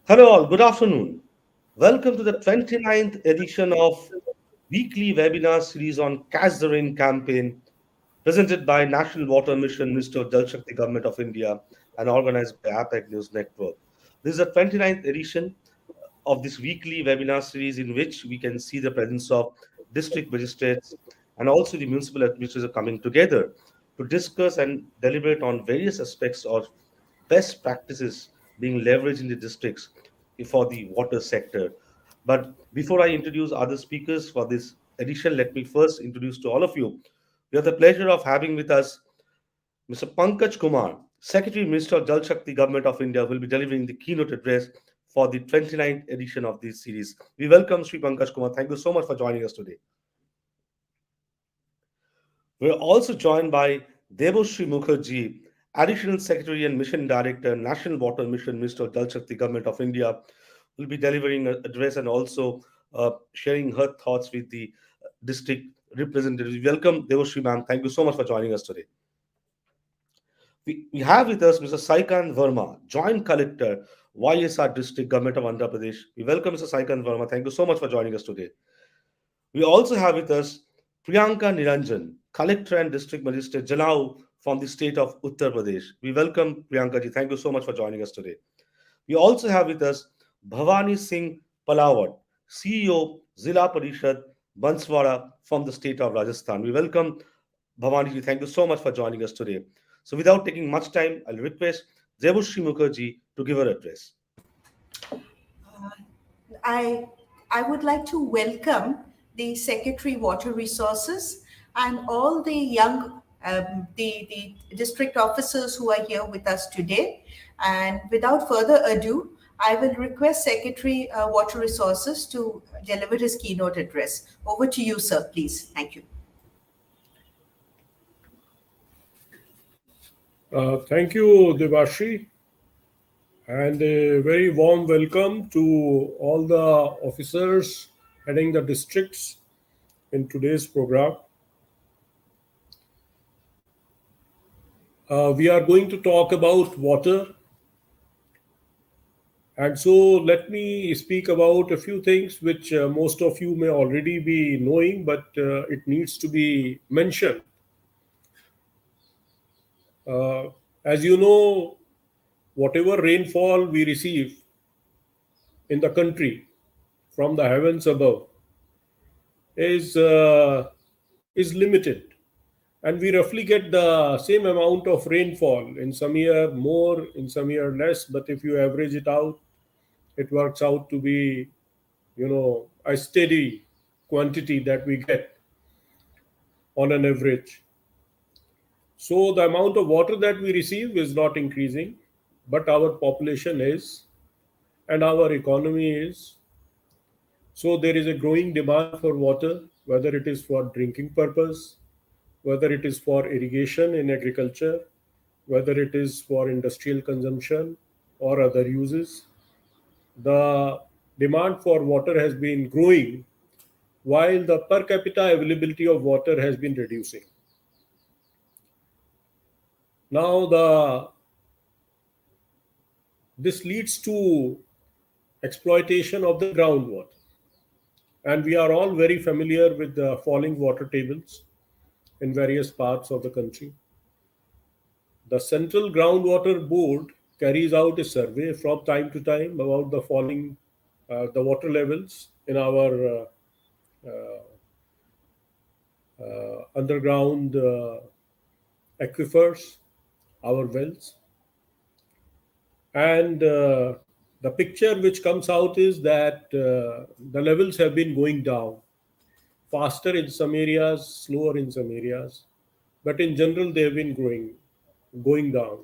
Hello, all. Good afternoon. Welcome to the 29th edition of weekly webinar series on Catch the Rain campaign presented by National Water Mission, Minister of Jal Shakti Government of India, and organized by APEC News Network. This is the 29th edition of this weekly webinar series in which we can see the presence of district magistrates and also the municipal administrators coming together to discuss and deliberate on various aspects of best practices being leveraged in the districts for the water sector. But before I introduce other speakers for this edition, let me first introduce to all of you. We have the pleasure of having with us Mr. Pankaj Kumar, Secretary Minister of Jal Shakti Government of India, will be delivering the keynote address for the 29th edition of this series. We welcome Sri Pankaj Kumar. Thank you so much for joining us today. We're also joined by Deboshree Mukherjee, Additional Secretary and Mission Director, National Water Mission, Minister of Jal Shakti Government of India, will be delivering an address and also sharing her thoughts with the district representatives. Welcome, Deboshree ma'am. Thank you so much for joining us today. We have with us Mr. Saikant Verma, Joint Collector, YSR District Government of Andhra Pradesh. We welcome Mr. Saikant Verma. Thank you so much for joining us today. We also have with us Priyanka Niranjan, Collector and District Magistrate Jalao from the state of Uttar Pradesh. We welcome Priyanka ji. Thank you so much for joining us today. We also have with us Bhavani Singh Palawat, CEO Zila Parishad Banswara from the state of Rajasthan. We welcome Bhavani ji. Thank you so much for joining us today. So without taking much time, I'll request Devushri Mukherjee to give her address. I I would like to welcome the Secretary Water Resources and all the young the district officers who are here with us today. And without further ado, I will request Secretary Water Resources to deliver his keynote address. Over to you, sir, please. Thank you. Thank you, Devashi, and a very warm welcome to all the officers heading the districts in today's program. We are going to talk about water, and so let me speak about a few things which most of you may already be knowing, but it needs to be mentioned. As you know, whatever rainfall we receive in the country from the heavens above is limited, and we roughly get the same amount of rainfall. In some year more, in some year less, but if you average it out, it works out to be, a steady quantity that we get on an average. So the amount of water that we receive is not increasing, but our population is, and our economy is. So there is a growing demand for water, whether it is for drinking purpose, whether it is for irrigation in agriculture, whether it is for industrial consumption or other uses. The demand for water has been growing while the per capita availability of water has been reducing. Now, this leads to exploitation of the groundwater. And we are all very familiar with the falling water tables in various parts of the country. The Central Groundwater Board carries out a survey from time to time about the falling the water levels in our underground aquifers, our wells. And the picture which comes out is that the levels have been going down faster in some areas, slower in some areas, but in general they have been going down.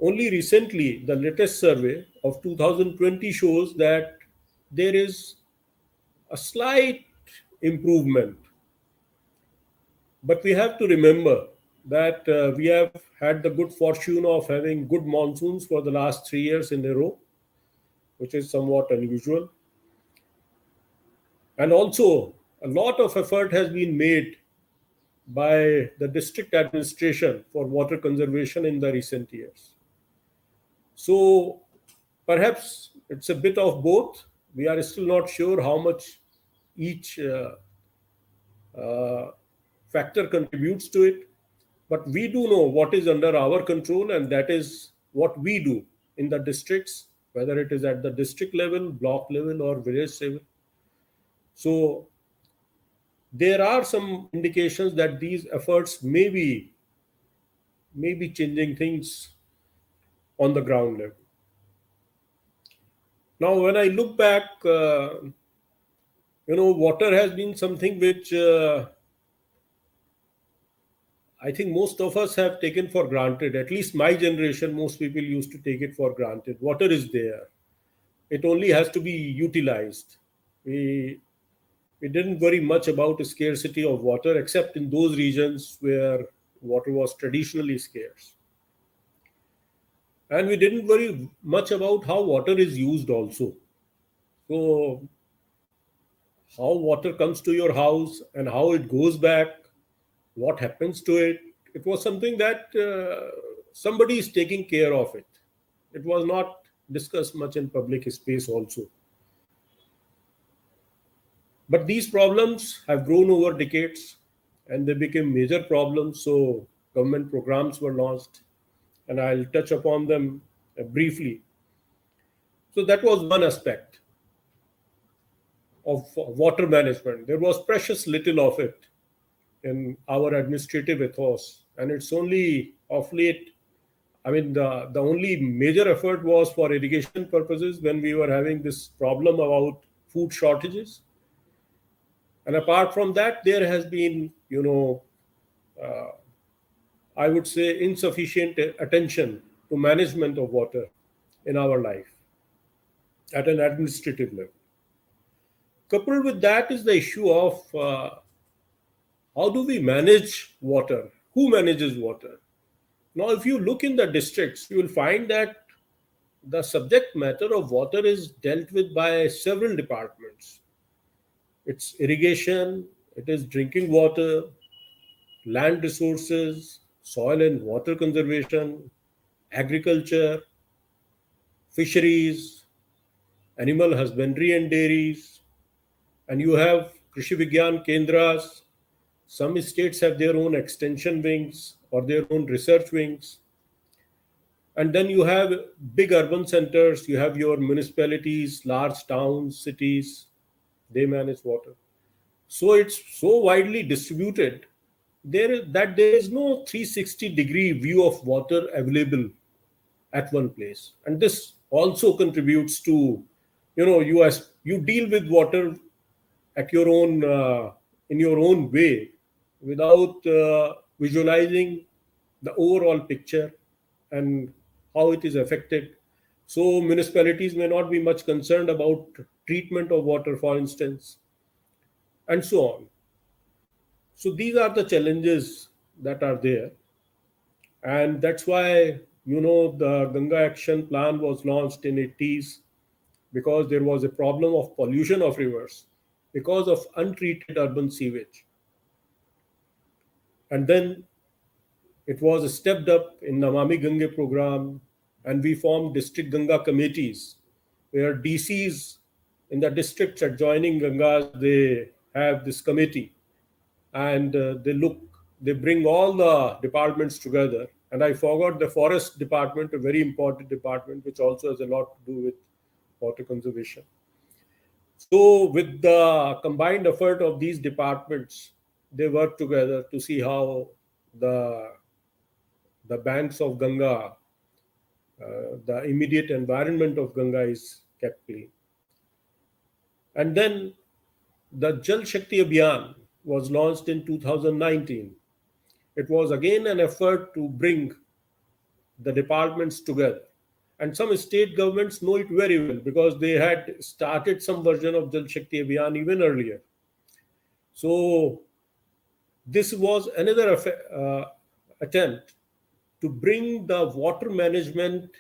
Only recently, the latest survey of 2020 shows that there is a slight improvement. But we have to remember that we have had the good fortune of having good monsoons for the last 3 years in a row, which is somewhat unusual. And also, a lot of effort has been made by the district administration for water conservation in the recent years. So perhaps it's a bit of both. We are still not sure how much each uh, factor contributes to it. But we do know what is under our control, and that is what we do in the districts, whether it is at the district level, block level, or village level. So there are some indications that these efforts may be changing things on the ground level. Now, when I look back, water has been something which I think most of us have taken for granted. At least my generation, most people used to take it for granted. Water is there. It only has to be utilized. We we didn't worry much about the scarcity of water, except in those regions where water was traditionally scarce. And we didn't worry much about how water is used also. So, how water comes to your house and how it goes back, what happens to it, it was something that somebody is taking care of it. It was not discussed much in public space also. But these problems have grown over decades and they became major problems. So, government programs were launched, and I'll touch upon them briefly. So, that was one aspect of water management. There was precious little of it in our administrative ethos, and it's only of late. I mean, the only major effort was for irrigation purposes when we were having this problem about food shortages. And apart from that, there has been, I would say, insufficient attention to management of water in our life at an administrative level. Coupled with that is the issue of how do we manage water? Who manages water? Now, if you look in the districts, you will find that the subject matter of water is dealt with by several departments. It's irrigation, it is drinking water, land resources, soil and water conservation, agriculture, fisheries, animal husbandry and dairies, and you have Krishi Vigyan Kendras. Some states have their own extension wings or their own research wings. And then you have big urban centers, you have your municipalities, large towns, cities, they manage water. So it's so widely distributed that there is no 360-degree view of water available at one place. And this also contributes to, you deal with water at your own in your own way without visualizing the overall picture and how it is affected. So municipalities may not be much concerned about treatment of water, for instance, and so on. So these are the challenges that are there, and that's why the Ganga Action Plan was launched in 80s, because there was a problem of pollution of rivers because of untreated urban sewage. And then it was stepped up in Namami Gange program, and we formed district Ganga committees where DCs in the districts adjoining Gangas, they have this committee, and they bring all the departments together. And I forgot the forest department, a very important department which also has a lot to do with water conservation. So with the combined effort of these departments, they work together to see how the the banks of Ganga, the immediate environment of Ganga is kept clean. And then the Jal Shakti Abhiyan was launched in 2019. It was again an effort to bring the departments together. And some state governments know it very well because they had started some version of Jal Shakti Abhiyan even earlier. So this was another attempt to bring the water management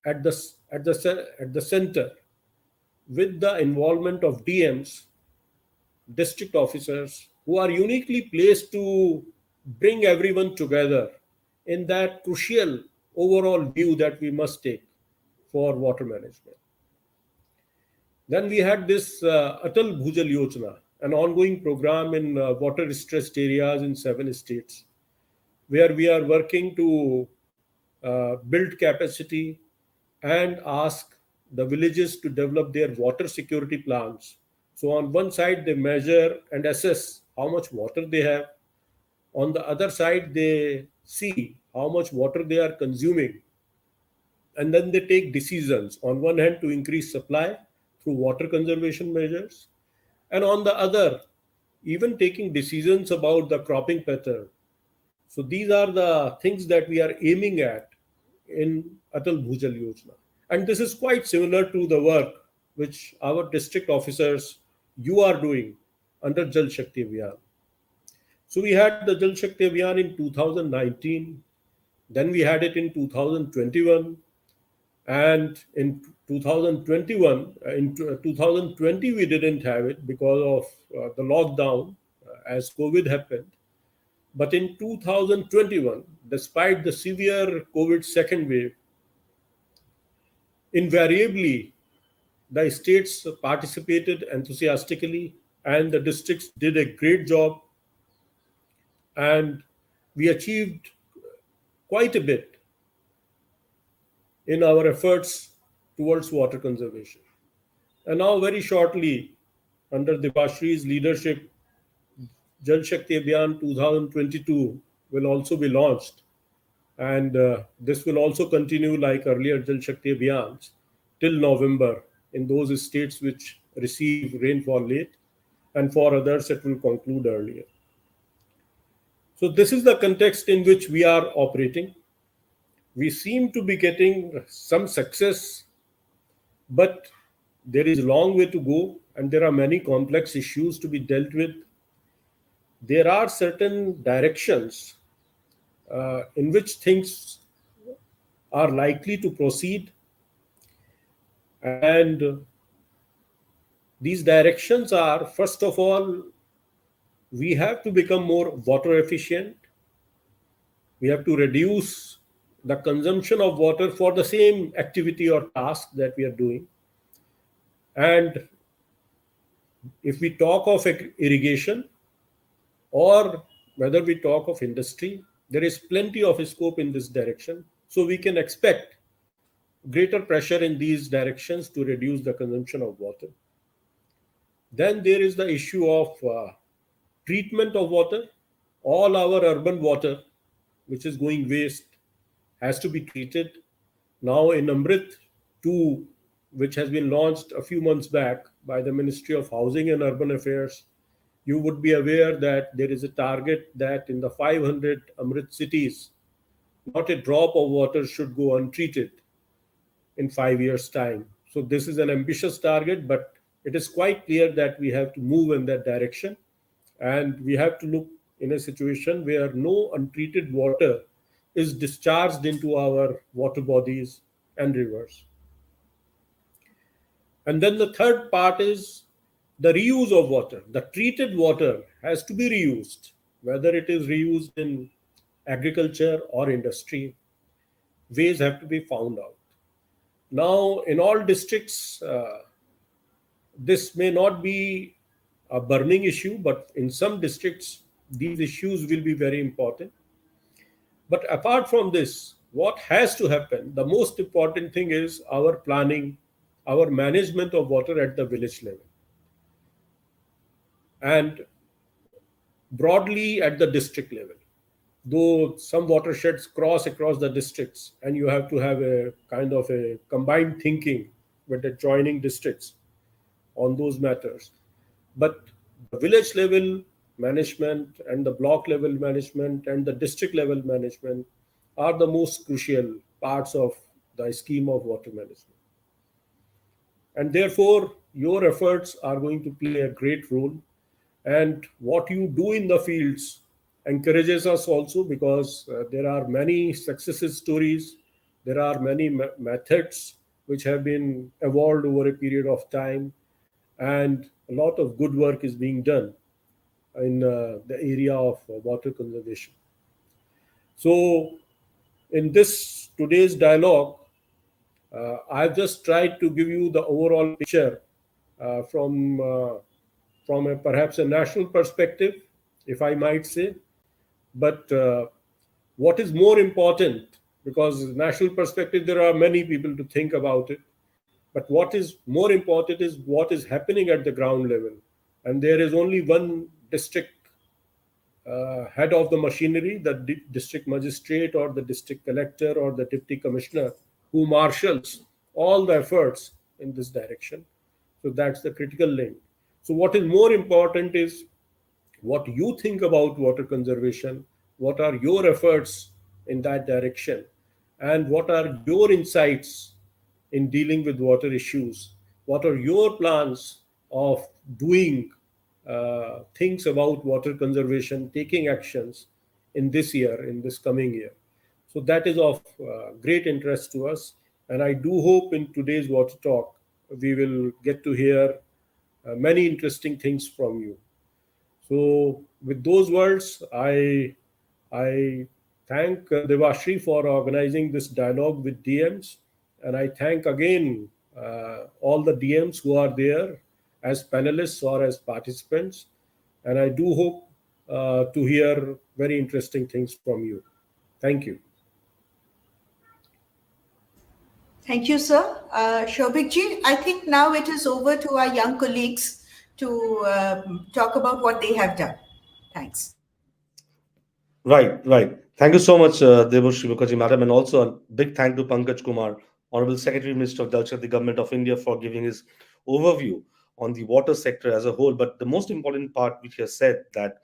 at the center with the involvement of DMs, district officers, who are uniquely placed to bring everyone together in that crucial overall view that we must take for water management. Then we had this Atal Bhujal Yojana, an ongoing program in water stressed areas in 7 states, where we are working to build capacity and ask the villages to develop their water security plans. So, on one side, they measure and assess how much water they have. On the other side, they see how much water they are consuming, and then they take decisions, on one hand to increase supply through water conservation measures, and on the other even taking decisions about the cropping pattern. So these are the things that we are aiming at in Atal Bhujal Yojana. And this is quite similar to the work which our district officers, you are doing under Jal Shakti Abhiyan. So we had the Jal Shakti Abhiyan in 2019, then we had it in 2021, and in 2021, in 2020 we didn't have it because of the lockdown as COVID happened. But in 2021, despite the severe COVID second wave, invariably the states participated enthusiastically and the districts did a great job, and we achieved quite a bit in our efforts towards water conservation. And now, very shortly, under Debashri's leadership, Jal Shakti Abhiyan 2022 will also be launched. And this will also continue like earlier Jal Shakti Abhiyans till November in those states which receive rainfall late, and for others it will conclude earlier. So, this is the context in which we are operating. We seem to be getting some success, but there is a long way to go, and there are many complex issues to be dealt with. There are certain directions in which things are likely to proceed, and these directions are, first of all, we have to become more water efficient. We have to reduce the consumption of water for the same activity or task that we are doing. And if we talk of irrigation, or whether we talk of industry, there is plenty of scope in this direction. So we can expect greater pressure in these directions to reduce the consumption of water. Then there is the issue of treatment of water. All our urban water, which is going waste, has to be treated. Now in Amrit 2, which has been launched a few months back by the Ministry of Housing and Urban Affairs, you would be aware that there is a target that in the 500 Amrit cities, not a drop of water should go untreated in 5 years' time. So this is an ambitious target, but it is quite clear that we have to move in that direction, and we have to look in a situation where no untreated water is discharged into our water bodies and rivers. And then the third part is the reuse of water. The treated water has to be reused, whether it is reused in agriculture or industry. Ways have to be found out. Now, in all districts, this may not be a burning issue, but in some districts, these issues will be very important. But apart from this, what has to happen, the most important thing is our planning, our management of water at the village level, and broadly at the district level. Though some watersheds cross across the districts, and you have to have a kind of a combined thinking with the joining districts on those matters. But the village level management and the block level management and the district level management are the most crucial parts of the scheme of water management. And therefore, your efforts are going to play a great role. And what you do in the fields encourages us also, because there are many success stories, there are many methods which have been evolved over a period of time, and a lot of good work is being done in the area of water conservation. So, in this today's dialogue, I've just tried to give you the overall picture uh, from uh, from a perhaps a national perspective, if I might say. But what is more important, because national perspective, there are many people to think about it. But what is more important is what is happening at the ground level. And there is only one district head of the machinery, the district magistrate or the district collector or the deputy commissioner, who marshals all the efforts in this direction. So that's the critical link. So, what is more important is what you think about water conservation, what are your efforts in that direction, and what are your insights in dealing with water issues. What are your plans of doing things about water conservation, taking actions in this year, in this coming year? So that is of great interest to us. And I do hope in today's Water Talk, we will get to hear many interesting things from you. So, with those words, I thank Devashri for organizing this dialogue with DMs, and I thank again all the DMs who are there as panelists or as participants, and I do hope to hear very interesting things from you. Thank you. Thank you, sir. Shobhikji, I think now it is over to our young colleagues to talk about what they have done. Thanks. Right, right. Thank you so much, Devushri Mukherjee, madam, and also a big thank to Pankaj Kumar, Honorable Secretary Minister of Jal Shakti Government of India, for giving his overview on the water sector as a whole. But the most important part, which he has said, that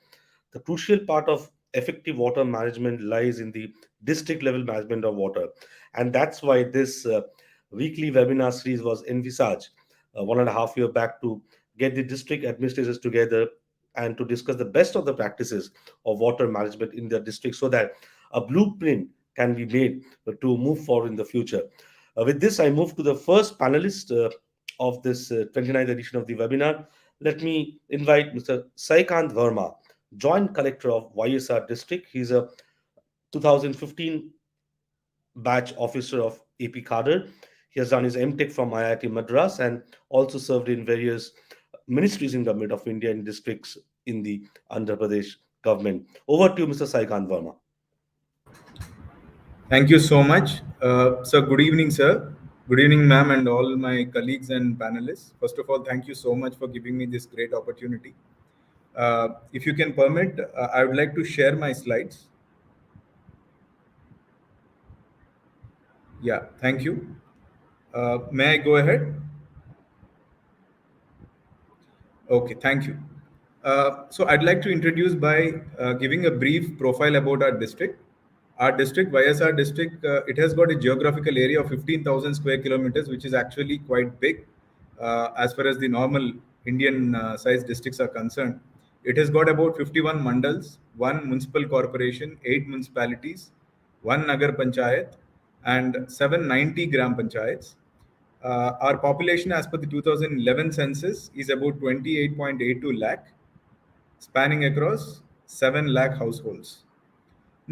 the crucial part of effective water management lies in the district level management of water. And that's why this weekly webinar series was envisaged 1.5 year back to get the district administrators together and to discuss the best of the practices of water management in their district so that a blueprint can be made to move forward in the future. With this, I move to the first panelist of this 29th edition of the webinar. Let me invite Mr. Saikant Verma, Joint Collector of YSR District. He's a 2015 batch officer of AP Kader. He has done his MTech from IIT Madras and also served in various ministries in Government of India and districts in the Andhra Pradesh government. Over to you, Mr. Saikant Verma. Thank you so much. So, good evening, sir. Good evening, ma'am, and all my colleagues and panelists. First of all, thank you so much for giving me this great opportunity. If you can permit, I would like to share my slides. Yeah, thank you. May I go ahead? Okay, thank you. So I'd like to introduce by giving a brief profile about our district. Our district, YSR district, it has got a geographical area of 15,000 square kilometers, which is actually quite big as far as the normal Indian size districts are concerned. It has got about 51 mandals, one municipal corporation, 8 municipalities, one Nagar Panchayat, and 790 Gram Panchayats. Our population as per the 2011 census is about 28.82 lakh, spanning across 7 lakh households.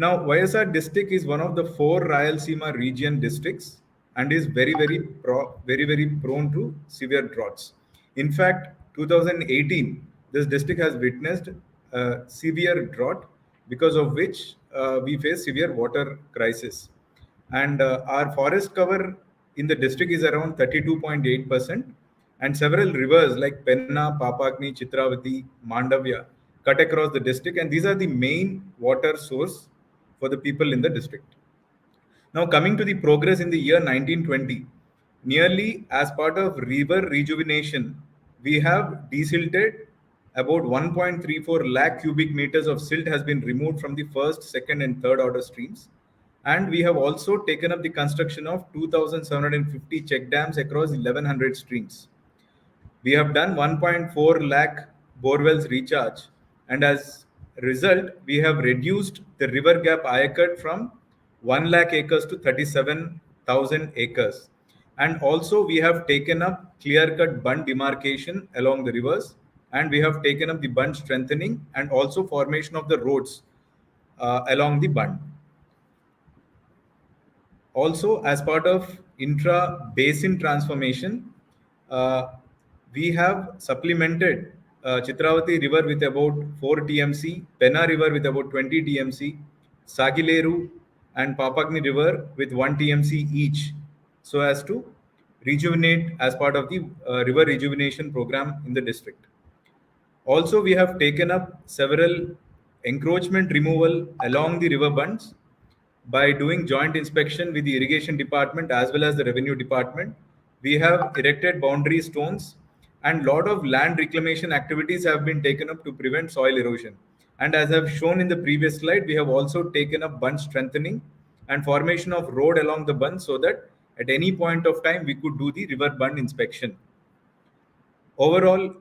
Now, YSR district is one of the 4 Rayalaseema region districts and is very prone to severe droughts. In fact, 2018, this district has witnessed a severe drought, because of which we face severe water crisis. And our forest cover in the district is around 32.8%, and several rivers like Penna, Papakni, Chitravati, Mandavya cut across the district, and these are the main water source for the people in the district. Now, coming to the progress in the year 1920, nearly as part of river rejuvenation, we have desilted about 1.34 lakh cubic meters of silt has been removed from the first, second, and third order streams. And we have also taken up the construction of 2,750 check dams across 1,100 streams. We have done 1.4 lakh borewells recharge, and as a result, we have reduced the river gap Ayakat from 1 lakh acres to 37,000 acres. And also, we have taken up clear cut bund demarcation along the rivers, and we have taken up the bund strengthening and also formation of the roads along the bund. Also, as part of intra basin transformation, uh, we have supplemented Chitravati River with about 4 TMC, Penna River with about 20 TMC, Sagileru and Papagni River with 1 TMC each, so as to rejuvenate as part of the river rejuvenation program in the district. Also, we have taken up several encroachment removal along the river bunds by doing joint inspection with the irrigation department as well as the revenue department. We have erected boundary stones, and lot of land reclamation activities have been taken up to prevent soil erosion. And as I've shown in the previous slide, we have also taken up bund strengthening and formation of road along the bund so that at any point of time we could do the river bund inspection. Overall,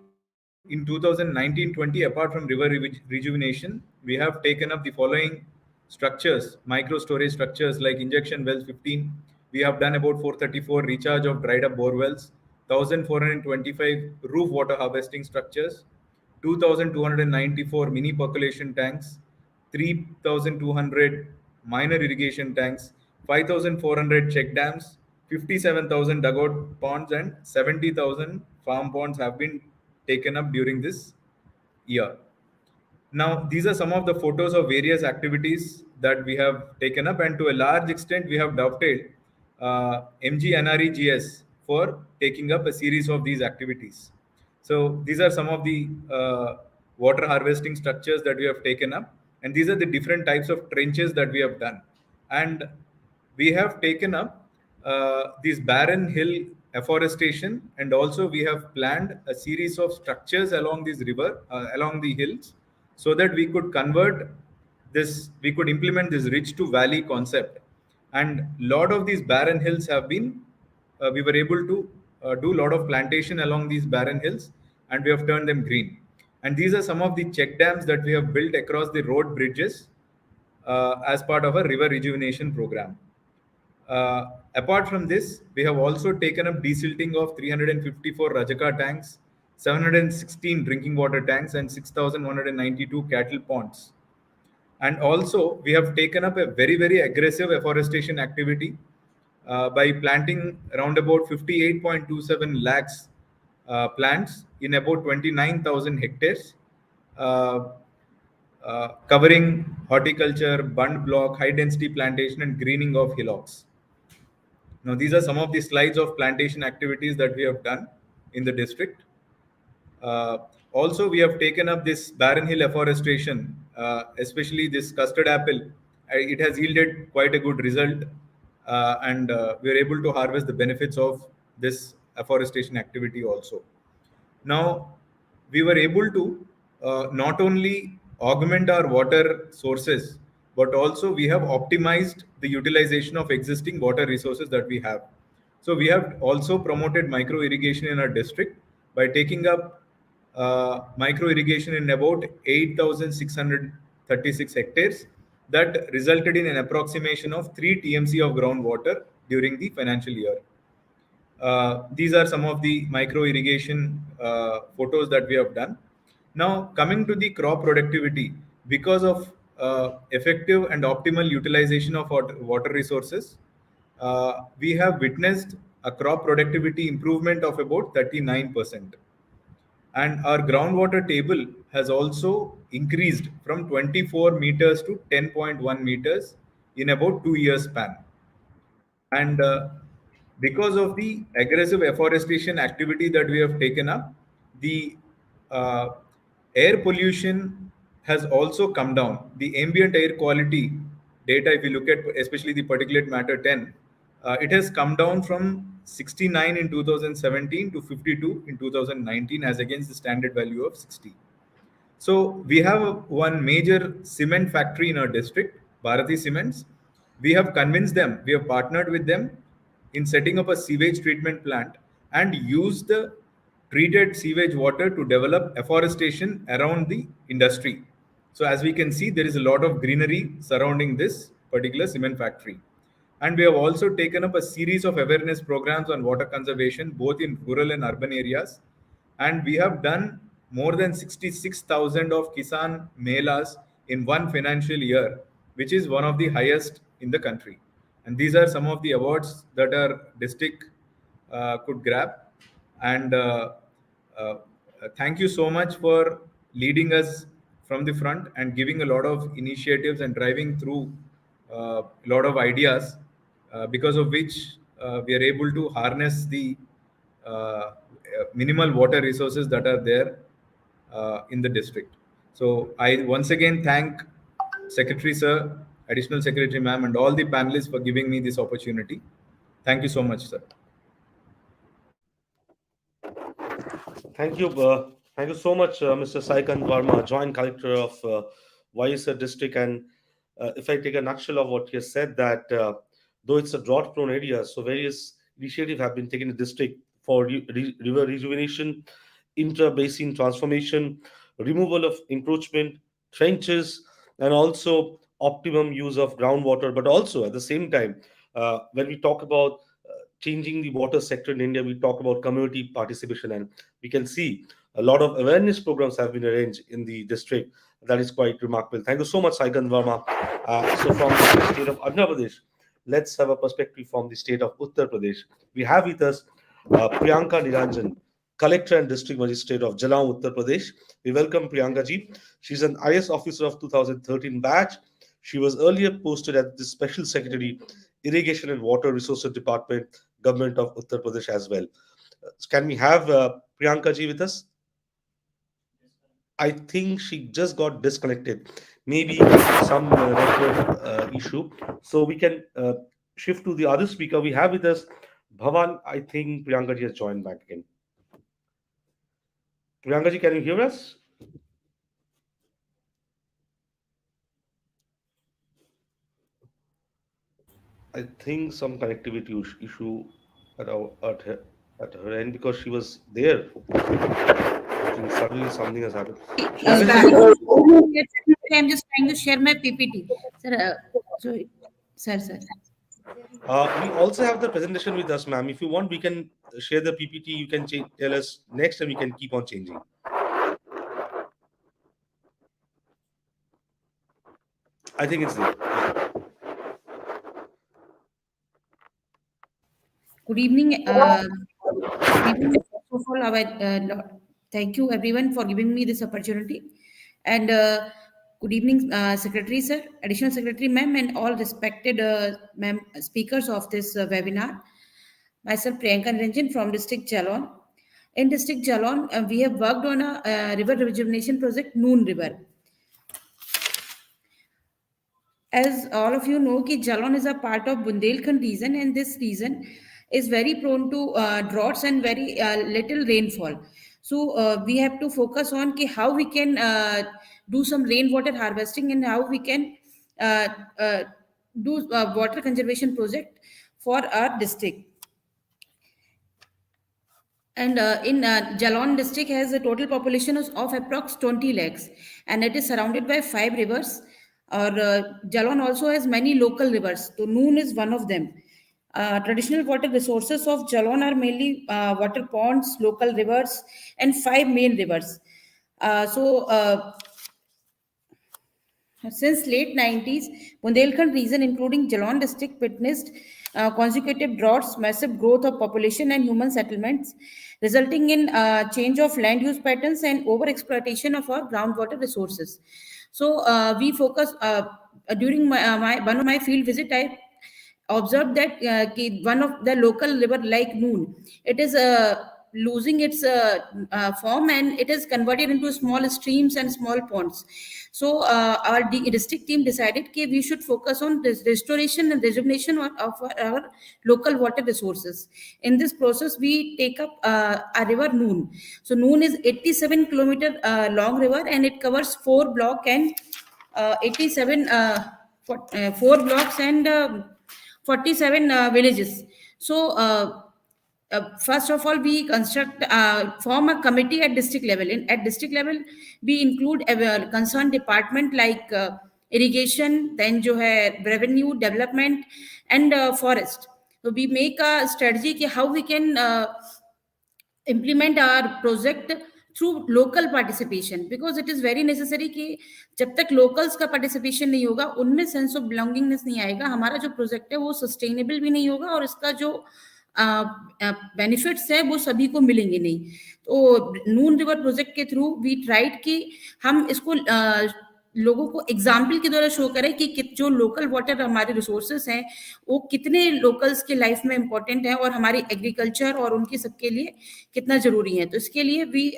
in 2019-20, apart from river rejuvenation, we have taken up the following structures, micro storage structures like injection wells 15. We have done about 434 recharge of dried up bore wells, 1,425 roof water harvesting structures, 2,294 mini percolation tanks, 3,200 minor irrigation tanks, 5,400 check dams, 57,000 dugout ponds, and 70,000 farm ponds have been taken up during this year. Now, these are some of the photos of various activities that we have taken up, and to a large extent, we have dovetailed MGNREGS for taking up a series of these activities. So, these are some of the water harvesting structures that we have taken up, and these are the different types of trenches that we have done. And we have taken up this barren hill afforestation, and also we have planned a series of structures along this river, along the hills, so that we could convert this, we could implement this ridge to valley concept. And lot of these barren hills have been, we were able to do a lot of plantation along these barren hills, and we have turned them green. And these are some of the check dams that we have built across the road bridges as part of a river rejuvenation program. Apart from this, we have also taken up desilting of 354 Rajaka tanks, 716 drinking water tanks, and 6,192 cattle ponds. And also, we have taken up a very, very aggressive afforestation activity by planting around about 58.27 lakhs plants in about 29,000 hectares, uh, covering horticulture, bund block, high density plantation, and greening of hillocks. Now, these are some of the slides of plantation activities that we have done in the district. Uh, Also, we have taken up this barren hill afforestation, especially this custard apple. It has yielded quite a good result, and we are able to harvest the benefits of this afforestation activity also. Now, we were able to not only augment our water sources, but also we have optimized the utilization of existing water resources that we have. So we have also promoted micro irrigation in our district by taking up micro irrigation in about 8,636 hectares. That resulted in an approximation of 3 TMC of groundwater during the financial year. These are some of the micro irrigation photos that we have done. Now, coming to the crop productivity, because of effective and optimal utilization of water resources, we have witnessed a crop productivity improvement of about 39%. And our groundwater table has also increased from 24 meters to 10.1 meters in about 2 years span. And because of the aggressive afforestation activity that we have taken up, the uh, air pollution has also come down. The ambient air quality data, if you look at especially the particulate matter 10, it has come down from 69 in 2017 to 52 in 2019 as against the standard value of 60. So we have one major cement factory in our district, Bharati Cements. We have convinced them, we have partnered with them in setting up a sewage treatment plant and use the treated sewage water to develop afforestation around the industry. So as we can see, there is a lot of greenery surrounding this particular cement factory. And we have also taken up a series of awareness programs on water conservation, both in rural and urban areas. And we have done more than 66,000 of Kisan Melas in one financial year, which is one of the highest in the country. And these are some of the awards that our district could grab. And uh, thank you so much for leading us from the front and giving a lot of initiatives and driving through a lot of ideas, because of which we are able to harness the minimal water resources that are there in the district. So I once again thank Secretary Sir, Additional Secretary Ma'am, and all the panelists for giving me this opportunity. Thank you so much, sir. Thank you so much, Mr. Saikant Varma, Joint Collector of YSR District. And if I take a nutshell of what he has said, that though it's a drought-prone area, so various initiatives have been taken in the district for river rejuvenation, intra-basin transformation, removal of encroachment, trenches, and also optimum use of groundwater. But also at the same time, when we talk about changing the water sector in India, we talk about community participation, and we can see a lot of awareness programs have been arranged in the district. That is quite remarkable. Thank you so much, Saikant Verma. So, from the state of Andhra Pradesh, let's have a perspective from the state of Uttar Pradesh. We have with us Priyanka Niranjan, Collector and District Magistrate of Jalan, Uttar Pradesh. We welcome Priyanka ji. She's an IS officer of 2013 batch. She was earlier posted as the Special Secretary, Irrigation and Water Resources Department, Government of Uttar Pradesh as well. Can we have Priyanka ji with us? I think she just got disconnected. Maybe some network issue. So we can shift to the other speaker. We have with us Bhavan. I think Priyanka ji has joined back again. Priyanka ji, can you hear us? I think some connectivity issue at her end, because she was there. I think suddenly something has happened. He's Priyanka back. ji, I'm just trying to share my PPT. Sir, sir. we also have the presentation with us, ma'am. If you want, we can share the PPT. You can tell us next, and we can keep on changing. I think it's there. Good evening. Good evening. First of all, thank you everyone for giving me this opportunity. And good evening, Secretary Sir, Additional Secretary Ma'am, and all respected ma'am speakers of this webinar. Myself, Priyanka Niranjan from District Jalon. In District Jalon, we have worked on a river rejuvenation project, Noon River. As all of you know, कि Jalon is a part of Bundelkhand region, and this region is very prone to droughts and very little rainfall. So we have to focus on कि how we can do some rainwater harvesting and how we can uh, uh, do water conservation project for our district. And in Jalon district has a total population of approx 20 lakhs, and it is surrounded by 5 rivers. Or Jalon also has many local rivers. So Noon is one of them. Traditional water resources of Jalon are mainly water ponds, local rivers, and 5 main rivers. Since late 90s, Bundelkhand region, including Jalon district, witnessed consecutive droughts, massive growth of population and human settlements, resulting in change of land use patterns and overexploitation of our groundwater resources. So we focus during one of my field visit. I observed that one of the local river like Noon, it is losing its form, and it is converted into small streams and small ponds. So our district team decided that we should focus on this restoration and rejuvenation of our local water resources. In this process, we take up a river Noon. So Noon is 87-kilometer long river, and it covers 4 blocks and 4 blocks and 47 villages. So first of all, we form a committee at district level. At district level, we include a concerned department like irrigation, then jo hai revenue, development, and forest. So we make a strategy how we can implement our project through local participation, because it is very necessary कि जब तक locals का participation नहीं होगा, उनमें sense of belongingness नहीं आएगा, हमारा जो प्रोजेक्ट है वो सस्टेनेबल भी नहीं होगा और इसका जो बेनिफिट्स है वो सभी को मिलेंगे नहीं। तो नून रिवर प्रोजेक्ट के थ्रू वी ट्राइड कि हम इसको लोगों को एग्जाम्पल के द्वारा शो करें कि जो लोकल वाटर हमारे रिसोर्सेस हैं वो कितने लोकल्स के लाइफ में इंपॉर्टेंट है और हमारी एग्रीकल्चर और उनकी सबके लिए कितना जरूरी है। तो इसके लिए भी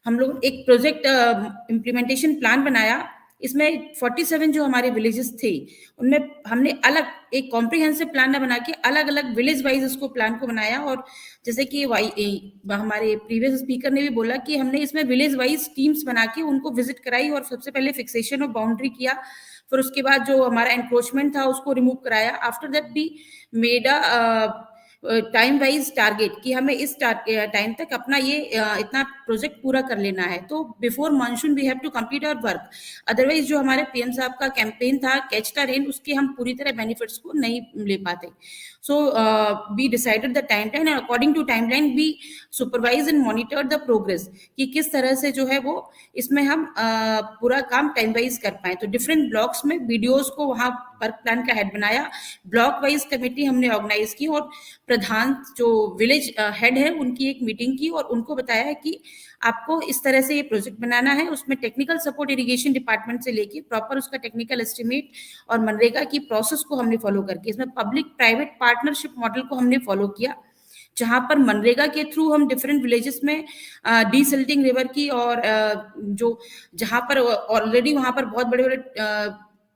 हम लोग एक प्रोजेक्ट इम्प्लीमेंटेशन प्लान बनाया। इसमें 47 जो हमारे विलेजेस थे उनमें हमने अलग एक कॉम्प्रिहेंसिव प्लान बना के अलग अलग विलेज वाइज उसको प्लान को बनाया। और जैसे कि हमारे प्रीवियस स्पीकर ने भी बोला कि हमने इसमें विलेज वाइज टीम्स बना के उनको विजिट कराई और सबसे पहले फिक्सेशन ऑफ बाउंड्री किया, फिर उसके बाद जो हमारा एनक्रोचमेंट था उसको रिमूव कराया। आफ्टर दैट भी मेड टाइम वाइज टारगेट कि हमें इस टाइम तक अपना ये इतना प्रोजेक्ट पूरा कर लेना है। तो before monsoon we have to complete our work, otherwise जो हमारे पीएम साहब का कैंपेन था कैच द रेन, उसके हम पूरी तरह बेनिफिट्स को नहीं ले पाते। So we decided the timeline and according to timeline we supervise and monitor the progress कि किस तरह से जो है वो इसमें हम पूरा काम टाइम वाइज कर पाए। तो डिफरेंट ब्लॉक्स में वीडियोज को वहाँ वर्क प्लान का हेड बनाया, ब्लॉक वाइज कमेटी हमने ऑर्गेनाइज की और प्रधान जो विलेज हेड है उनकी एक मीटिंग की और उनको बताया कि आपको इस तरह से ये प्रोजेक्ट बनाना है। उसमें टेक्निकल सपोर्ट इरिगेशन डिपार्टमेंट से लेके प्रॉपर उसका टेक्निकल एस्टिमेट और मनरेगा की प्रोसेस को हमने फॉलो करके इसमें पब्लिक प्राइवेट पार्टनरशिप मॉडल को हमने फॉलो किया, जहां पर मनरेगा के थ्रू हम डिफरेंट विलेजेस में डीसिल्टिंग रिवर की और जो जहां पर ऑलरेडी वहां पर बहुत बड़े बड़े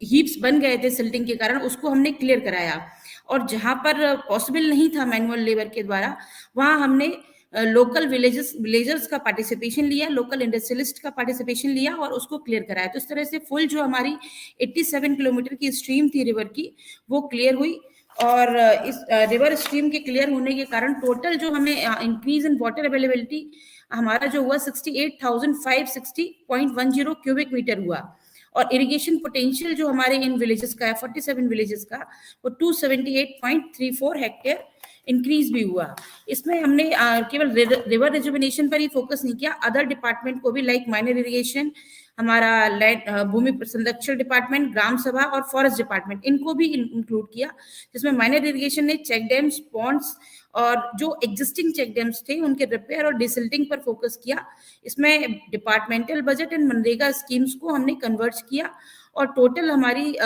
हीप्स बन गए थे सिल्टिंग के कारण, उसको हमने क्लियर कराया। और जहां पर पॉसिबल नहीं था मैनुअल लेबर के द्वारा, वहां हमने लोकल विलेजर्स का पार्टिसिपेशन लिया, लोकल इंडस्ट्रियलिस्ट का पार्टिसिपेशन लिया और उसको क्लियर कराया। तो इस तरह से फुल जो हमारी 87 किलोमीटर की स्ट्रीम थी रिवर की वो क्लियर हुई। और इस रिवर स्ट्रीम के क्लियर होने के कारण टोटल जो हमें इंक्रीज इन वाटर अवेलेबिलिटी हमारा जो हुआ 68,560.10 क्यूबिक मीटर हुआ। और इरिगेशन पोटेंशियल जो हमारे इन विलेजेस का है 47 विलेजेस का वो 278.34 हेक्टेयर इंक्रीज भी हुआ। इसमें हमने केवल रिवर रिजुविनेशन पर ही फोकस नहीं किया, अदर डिपार्टमेंट को भी लाइक माइनर इरिगेशन, हमारा लैंड भूमि संरक्षण डिपार्टमेंट, ग्राम सभा और फॉरेस्ट डिपार्टमेंट, इनको भी इंक्लूड किया। जिसमें माइनर इरिगेशन ने चेक डैम्स, पॉन्ड्स और जो एग्जिस्टिंग चेक डैम्स थे उनके रिपेयर और डिसिल्टिंग पर फोकस किया। इसमें departmental budget and MNREGA schemes को हमने कन्वर्ज किया और टोटल हमारी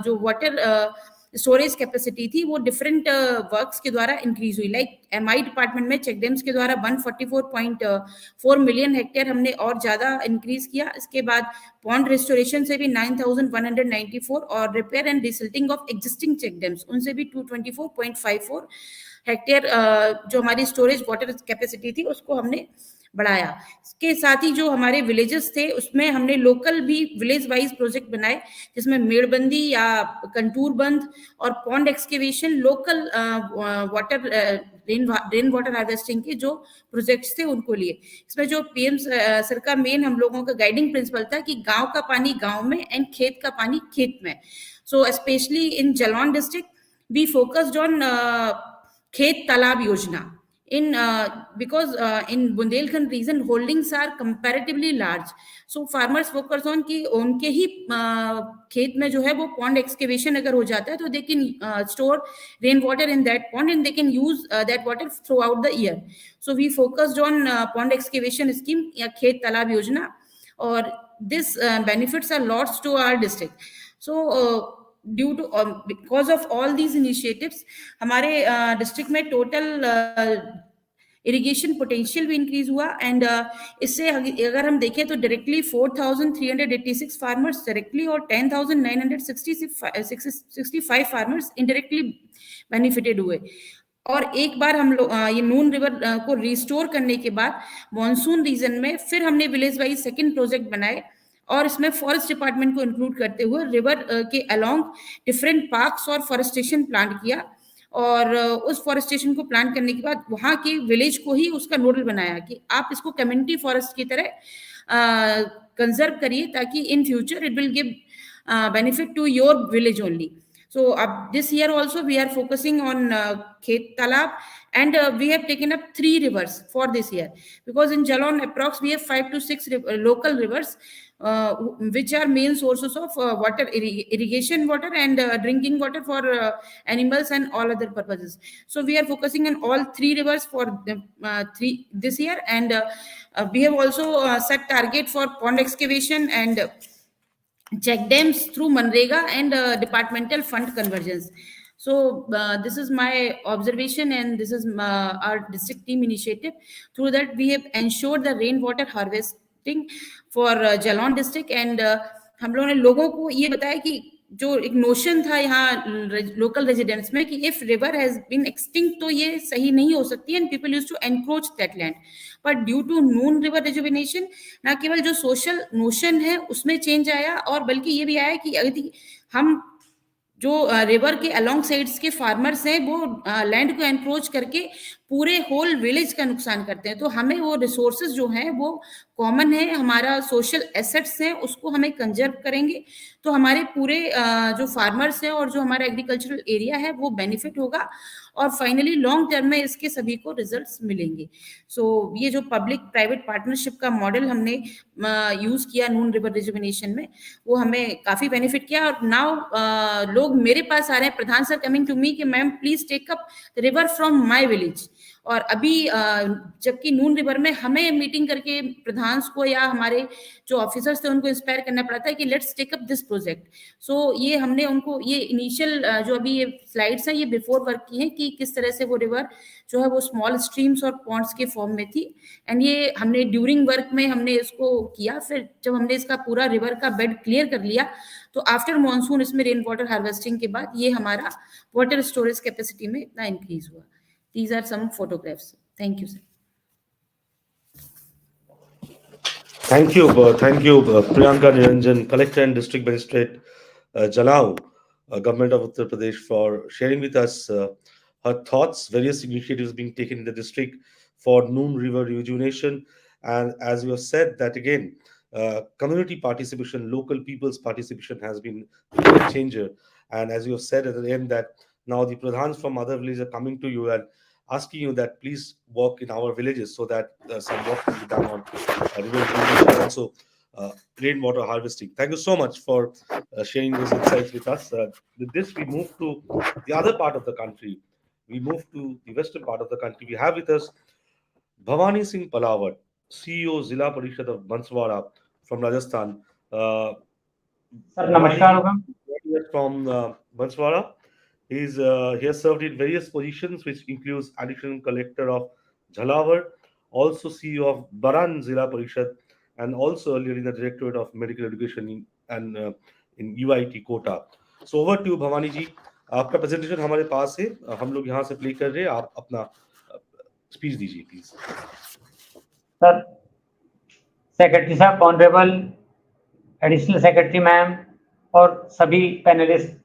जो वाटर स्टोरेज कैपेसिटी थी वो डिफरेंट वर्क्स के द्वारा इंक्रीज हुई। लाइक एमआई डिपार्टमेंट में चेक डैम्स के द्वारा 144.4 मिलियन हेक्टेयर हमने और ज्यादा इंक्रीज किया। इसके बाद पॉन्ड रिस्टोरेशन से भी 9,194 और repair and desilting of existing check dams उनसे भी 224.54 हेक्टेयर जो हमारी स्टोरेज वाटर कैपेसिटी थी उसको हमने बढ़ाया। इसके साथ ही जो हमारे विलेजेस थे उसमें हमने लोकल भी विलेज वाइज प्रोजेक्ट बनाए, जिसमें मेड़बंदी या कंटूर बंद और pond excavation, local water rain water harvesting के जो प्रोजेक्ट्स थे उनको लिए। इसमें जो पीएम सर का मेन हम लोगों का गाइडिंग प्रिंसिपल था कि गांव का पानी गांव में एंड खेत का पानी खेत में। So specially in Jalaun district we focused on खेत तालाब योजना because in Bundelkhand region holdings are comparatively large, so farmers focus on कि उनके ही खेत में जो है वो pond excavation अगर हो जाता है तो they can store rain water in that pond and they can use that water throughout the year. So we focused on pond excavation scheme या खेत तालाब योजना, और this benefits a lots to our district. So due to because of all these initiatives हमारे district में total irrigation potential भी increase हुआ। And इससे अगर हम देखें तो डायरेक्टली 4,386 फार्मर्स डायरेक्टली और 10,965 फार्मर्स इनडायरेक्टली बेनिफिटेड हुए। और एक बार हम लोग ये नून रिवर को रिस्टोर करने के बाद मॉनसून रीजन में फिर हमने विलेज वाइज सेकेंड प्रोजेक्ट बनाए और इसमें फॉरेस्ट डिपार्टमेंट को इंक्लूड करते हुए रिवर के अलोंग डिफरेंट पार्क्स और फॉरेस्टेशन प्लान किया। और उस फॉरेस्टेशन को प्लान करने के बाद वहां के विलेज को ही उसका नोडल बनाया कि आप इसको कम्युनिटी फॉरेस्ट की तरह कंजर्व करिए ताकि in future it will give benefit to your village only. So this year also we are focusing on Khet Talab, and we have taken up 3 rivers for this year, because in Jalon approx we have 5 to 6 local rivers, which are main sources of water, irrigation water and drinking water for animals and all other purposes. So we are focusing on all 3 rivers for three this year, and we have also set target for pond excavation and check dams through Manrega and departmental fund conversions. So this is my observation, and this is our district team initiative. Through that, we have ensured the rainwater harvesting for Jalon district, and हम लोगों ने लोगों को ये बताया कि जो एक नोशन था यहाँ लोकल रेजिडेंट्स में कि if river has been extinct तो ये सही नहीं हो सकती, and people use to encroach that land, but due to Noon river rejuvenation ना केवल जो सोशल नोशन है उसमें चेंज आया, और बल्कि ये भी आया कि यदि हम जो रिवर के अलोंग साइड्स के फार्मर्स हैं वो लैंड को एनक्रोच करके पूरे होल विलेज का नुकसान करते हैं, तो हमें वो रिसोर्सेज जो हैं वो कॉमन है, हमारा सोशल एसेट्स हैं, उसको हमें कंजर्व करेंगे तो हमारे पूरे जो फार्मर्स हैं और जो हमारा एग्रीकल्चरल एरिया है वो बेनिफिट होगा, और फाइनली लॉन्ग टर्म में इसके सभी को रिजल्ट्स मिलेंगे. सो ये जो पब्लिक प्राइवेट पार्टनरशिप का मॉडल हमने यूज किया नून रिवर रिजुविनेशन में, वो हमें काफी बेनिफिट किया. और नाउ लोग मेरे पास आ रहे हैं, प्रधान सर कमिंग टू मी कि ma'am please take up the river from my village. और अभी जबकि नून रिवर में हमें मीटिंग करके प्रधान को या हमारे जो ऑफिसर्स थे उनको इंस्पायर करना पड़ता है कि let's take up this project. So ये हमने उनको ये इनिशियल जो अभी ये स्लाइड्स हैं ये बिफोर वर्क की हैं कि किस तरह से वो रिवर जो है वो स्मॉल स्ट्रीम्स और पॉन्ड्स के फॉर्म में थी, एंड ये हमने ड्यूरिंग वर्क में हमने इसको किया. फिर जब हमने इसका पूरा रिवर का बेड क्लियर कर लिया तो आफ्टर मॉनसून इसमें रेन वाटर हार्वेस्टिंग के बाद ये हमारा वाटर स्टोरेज कैपेसिटी में इतना इंक्रीज हुआ. These are some photographs. Thank you, sir. Thank you, Priyanka Niranjan, Collector and District Magistrate, Jalao, Government of Uttar Pradesh, for sharing with us her thoughts, various initiatives being taken in the district for Noon River rejuvenation. And as you have said, that again, community participation, local people's participation has been a game changer. And as you have said at the end, that now the pradhans from other villages are coming to you and asking you that please work in our villages so that some work can be done on river irrigation and also rainwater harvesting. Thank you so much for sharing those insights with us. With this, we move to the other part of the country. We move to the western part of the country. We have with us Bhavani Singh Palawat, CEO Zila Parishad of Banswara from Rajasthan. Sir, namaskar. From Banswara. He has served in various positions, which includes additional collector of Jhalawar, also CEO of Baran Zila Parishad, and also earlier in the Directorate of Medical Education in UIT Kota. So over to Bhavani ji. आपका presentation हमारे पास है, हम लोग यहाँ से play कर रहे हैं, आप अपना स्पीच दीजिए प्लीज. सर, सेक्रेटरी साहब, ऑनरेबल एडिशनल सेक्रेटरी मैम और सभी पैनलिस्ट,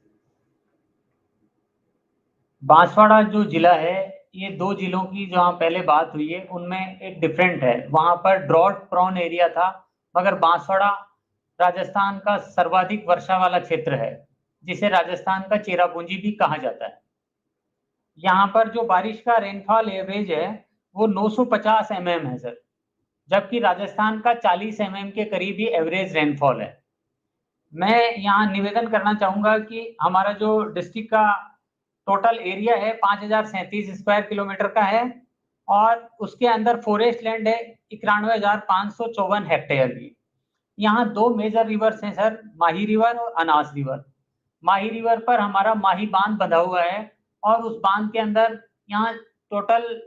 बांसवाड़ा जो जिला है ये 2 जिलों की जहाँ पहले बात हुई है उनमें एक डिफरेंट है. वहां पर ड्रॉट प्रोन एरिया था, मगर बांसवाड़ा राजस्थान का सर्वाधिक वर्षा वाला क्षेत्र है, जिसे राजस्थान का चेरापूंजी भी कहा जाता है. यहाँ पर जो बारिश का रेनफॉल एवरेज है वो 950 mm है सर, जबकि राजस्थान का 40 mm के करीब ही एवरेज रेनफॉल है. मैं यहाँ निवेदन करना चाहूँगा कि हमारा जो डिस्ट्रिक्ट का टोटल एरिया है 5037 स्क्वायर किलोमीटर का है, और उसके अंदर फॉरेस्ट लैंड है 91,554 हेक्टेयर की. यहाँ 2 मेजर रिवर्स हैं सर, माही रिवर और अनास रिवर. माही रिवर पर हमारा माही बांध बंधा हुआ है, और उस बांध के अंदर यहाँ टोटल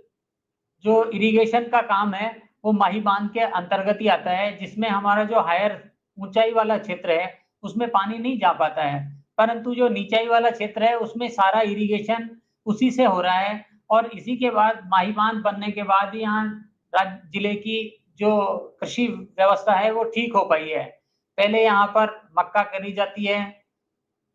जो इरिगेशन का काम है वो माही बांध के अंतर्गत ही आता है, जिसमें हमारा जो हायर ऊंचाई वाला क्षेत्र है उसमें पानी नहीं जा पाता है, परंतु जो नीचाई वाला क्षेत्र है उसमें सारा इरिगेशन उसी से हो रहा है. और इसी के बाद माही बांध बनने के बाद यहाँ जिले की जो कृषि व्यवस्था है वो ठीक हो पाई है. पहले यहाँ पर मक्का करी जाती है,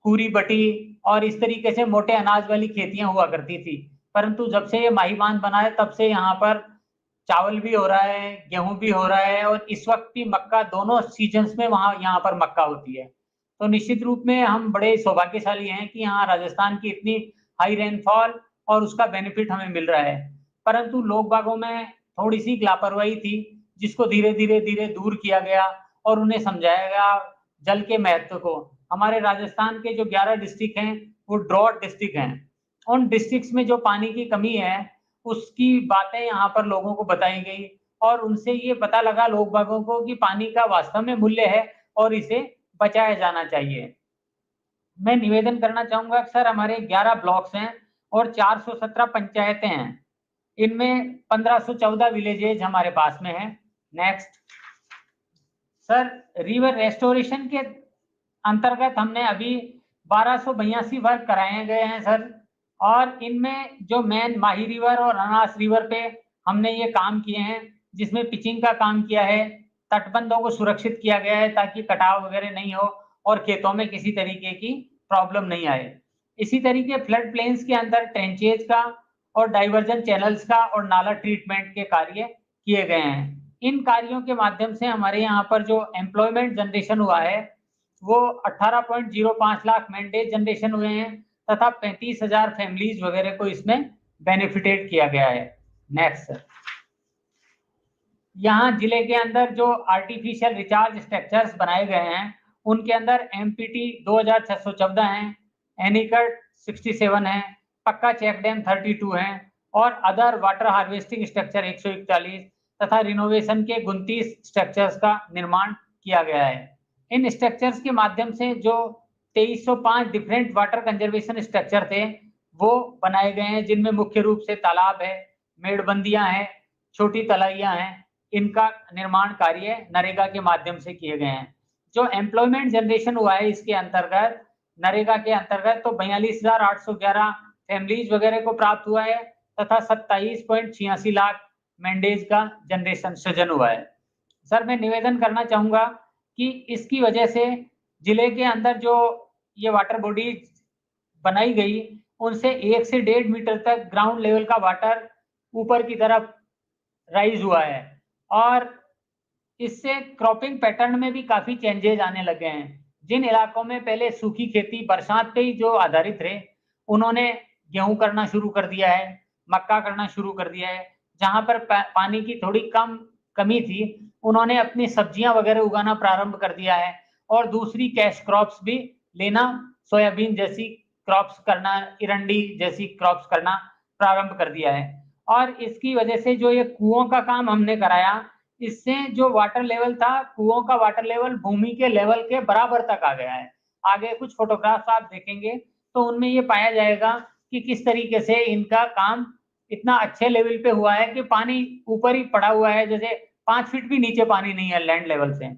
पूरी बटी और इस तरीके से मोटे अनाज वाली खेतियां हुआ करती थी, परंतु जब से ये माही बांध बना है तब से यहाँ पर चावल भी हो रहा है, गेहूं भी हो रहा है, और इस वक्त भी मक्का, दोनों सीजन्स में वहां यहाँ पर मक्का होती है. तो निश्चित रूप में हम बड़े सौभाग्यशाली हैं कि यहाँ राजस्थान की इतनी हाई रेनफॉल और उसका बेनिफिट हमें मिल रहा है। परंतु लोग बागों में थोड़ी सी लापरवाही थी, जिसको धीरे धीरे दूर किया गया और उन्हें समझाया गया जल के महत्व को। हमारे राजस्थान के जो 11 डिस्ट्रिक्ट हैं वो ड्रॉट डिस्ट्रिक्ट हैं। उन डिस्ट्रिक्ट्स में जो पानी की कमी है उसकी बातें यहाँ पर लोगों को बताई गई और उनसे ये पता लगा लोग बागों को कि पानी का वास्तव में मूल्य है और इसे बचाया जाना चाहिए। मैं निवेदन करना चाहूंगा कि सर हमारे 11 ब्लॉक्स हैं और 417 पंचायतें हैं। इनमें 1514 विलेजेज हमारे पास में हैं। नेक्स्ट सर, रिवर रेस्टोरेशन के अंतर्गत हमने अभी 1282 वर्क कराए गए हैं सर, और इनमें जो मेन माही रिवर और अनास रिवर पे हमने ये काम किए हैं, जिसमें पिचिंग का काम किया है, तटबंधों को सुरक्षित किया गया है ताकि कटाव वगैरह नहीं हो और खेतों में किसी तरीके की प्रॉब्लम नहीं आए। इसी तरीके फ्लड प्लेन्स के अंदर ट्रेंचेज का और डाइवर्जन चैनल्स का और नाला ट्रीटमेंट के कार्य किए गए हैं। इन कार्यों के माध्यम से हमारे यहाँ पर जो एम्प्लॉयमेंट जनरेशन हुआ है वो 18.05 लाख मैंडेज जनरेशन हुए हैं तथा 35,000 फैमिलीज वगैरह को इसमें बेनिफिटेड किया गया है। नेक्स्ट सर, यहाँ जिले के अंदर जो आर्टिफिशियल रिचार्ज स्ट्रक्चर्स बनाए गए हैं उनके अंदर एमपीटी 2614 हैं, एनीकट 67 है, पक्का चेक डैम 32 हैं और अदर वाटर हार्वेस्टिंग स्ट्रक्चर 141 तथा रिनोवेशन के 29 स्ट्रक्चर्स का निर्माण किया गया है। इन स्ट्रक्चर्स के माध्यम से जो 2305 डिफरेंट वाटर कंजर्वेशन स्ट्रक्चर थे वो बनाए गए हैं, जिनमें मुख्य रूप से तालाब है, मेड़बंदियां हैं, छोटी तलाइयां हैं। इनका निर्माण कार्य नरेगा के माध्यम से किए गए हैं। जो एम्प्लॉयमेंट जनरेशन हुआ है इसके अंतर्गत नरेगा के अंतर्गत तो 42,811 फैमिलीज वगैरह को प्राप्त हुआ है तथा 27.86 लाख मैंडेज का जनरेशन सृजन हुआ है। सर, मैं निवेदन करना चाहूंगा कि इसकी वजह से जिले के अंदर जो ये वाटर बॉडी बनाई गई उनसे 1 से 1.5 मीटर तक ग्राउंड लेवल का वाटर ऊपर की तरफ राइज हुआ है और इससे क्रॉपिंग पैटर्न में भी काफी चेंजेस आने लगे हैं। जिन इलाकों में पहले सूखी खेती बरसात पे ही जो आधारित रहे उन्होंने गेहूं करना शुरू कर दिया है, मक्का करना शुरू कर दिया है। जहां पर पानी की थोड़ी कम कमी थी उन्होंने अपनी सब्जियां वगैरह उगाना प्रारंभ कर दिया है और दूसरी कैश क्रॉप्स भी लेना, सोयाबीन जैसी क्रॉप्स करना, इरंडी जैसी क्रॉप्स करना प्रारंभ कर दिया है। और इसकी वजह से जो ये कुओं का काम हमने कराया इससे जो वाटर लेवल था कुओं का वाटर लेवल भूमि के लेवल के बराबर तक आ गया है। आगे कुछ फोटोग्राफ्स आप देखेंगे तो उनमें ये पाया जाएगा कि किस तरीके से इनका काम इतना अच्छे लेवल पे हुआ है कि पानी ऊपर ही पड़ा हुआ है, जैसे 5 फीट भी नीचे पानी नहीं है लैंड लेवल से।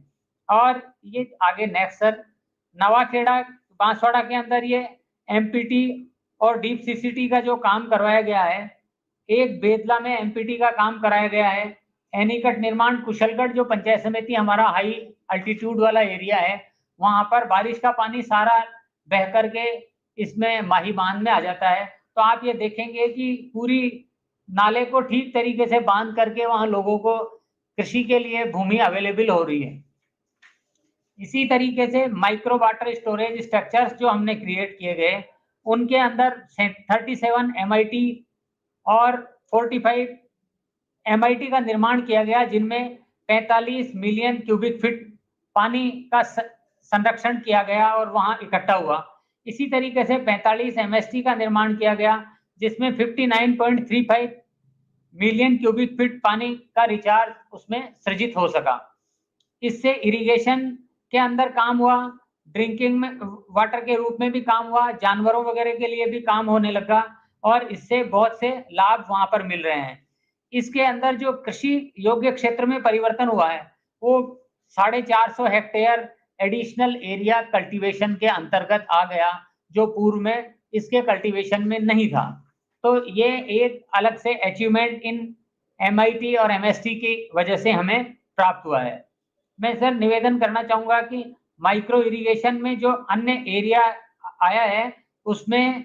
और ये आगे नेक्स्ट सर, नवाखेड़ा बांसवाड़ा के अंदर ये एमपीटी और डीप सीसीटी का जो काम करवाया गया है, एक बेतला में एमपीटी का काम कराया गया है, एनीकट निर्माण कुशलगढ़ जो पंचायत समिति हमारा हाई अल्टीट्यूड वाला एरिया है वहां पर बारिश का पानी सारा बह करके इसमें माही बांध में आ जाता है। तो आप ये देखेंगे कि पूरी नाले को ठीक तरीके से बांध करके वहां लोगों को कृषि के लिए भूमि अवेलेबल हो रही है। इसी तरीके से माइक्रो वाटर स्टोरेज स्ट्रक्चर्स जो हमने क्रिएट किए गए उनके अंदर 37 एमआईटी और 45 एमआईटी का निर्माण किया गया, जिनमें 45 मिलियन क्यूबिक फीट पानी का संरक्षण किया गया और वहां इकट्ठा हुआ। इसी तरीके से 45 एमएसटी का निर्माण किया गया जिसमें 59.35 मिलियन क्यूबिक फीट पानी का रिचार्ज उसमें सृजित हो सका। इससे इरिगेशन के अंदर काम हुआ, ड्रिंकिंग में वाटर के रूप में भी काम हुआ, जानवरों वगैरह के लिए भी काम होने लगा और इससे बहुत से लाभ वहां पर मिल रहे हैं। इसके अंदर जो कृषि योग्य क्षेत्र में परिवर्तन हुआ है वो 450 हेक्टेयर एडिशनल एरिया कल्टीवेशन के अंतर्गत आ गया, जो पूर्व में इसके कल्टीवेशन में नहीं था। तो ये एक अलग से अचीवमेंट इन एमआईटी और एमएसटी की वजह से हमें प्राप्त हुआ है। मैं सर निवेदन करना चाहूंगा कि माइक्रो इरिगेशन में जो अन्य एरिया आया है उसमें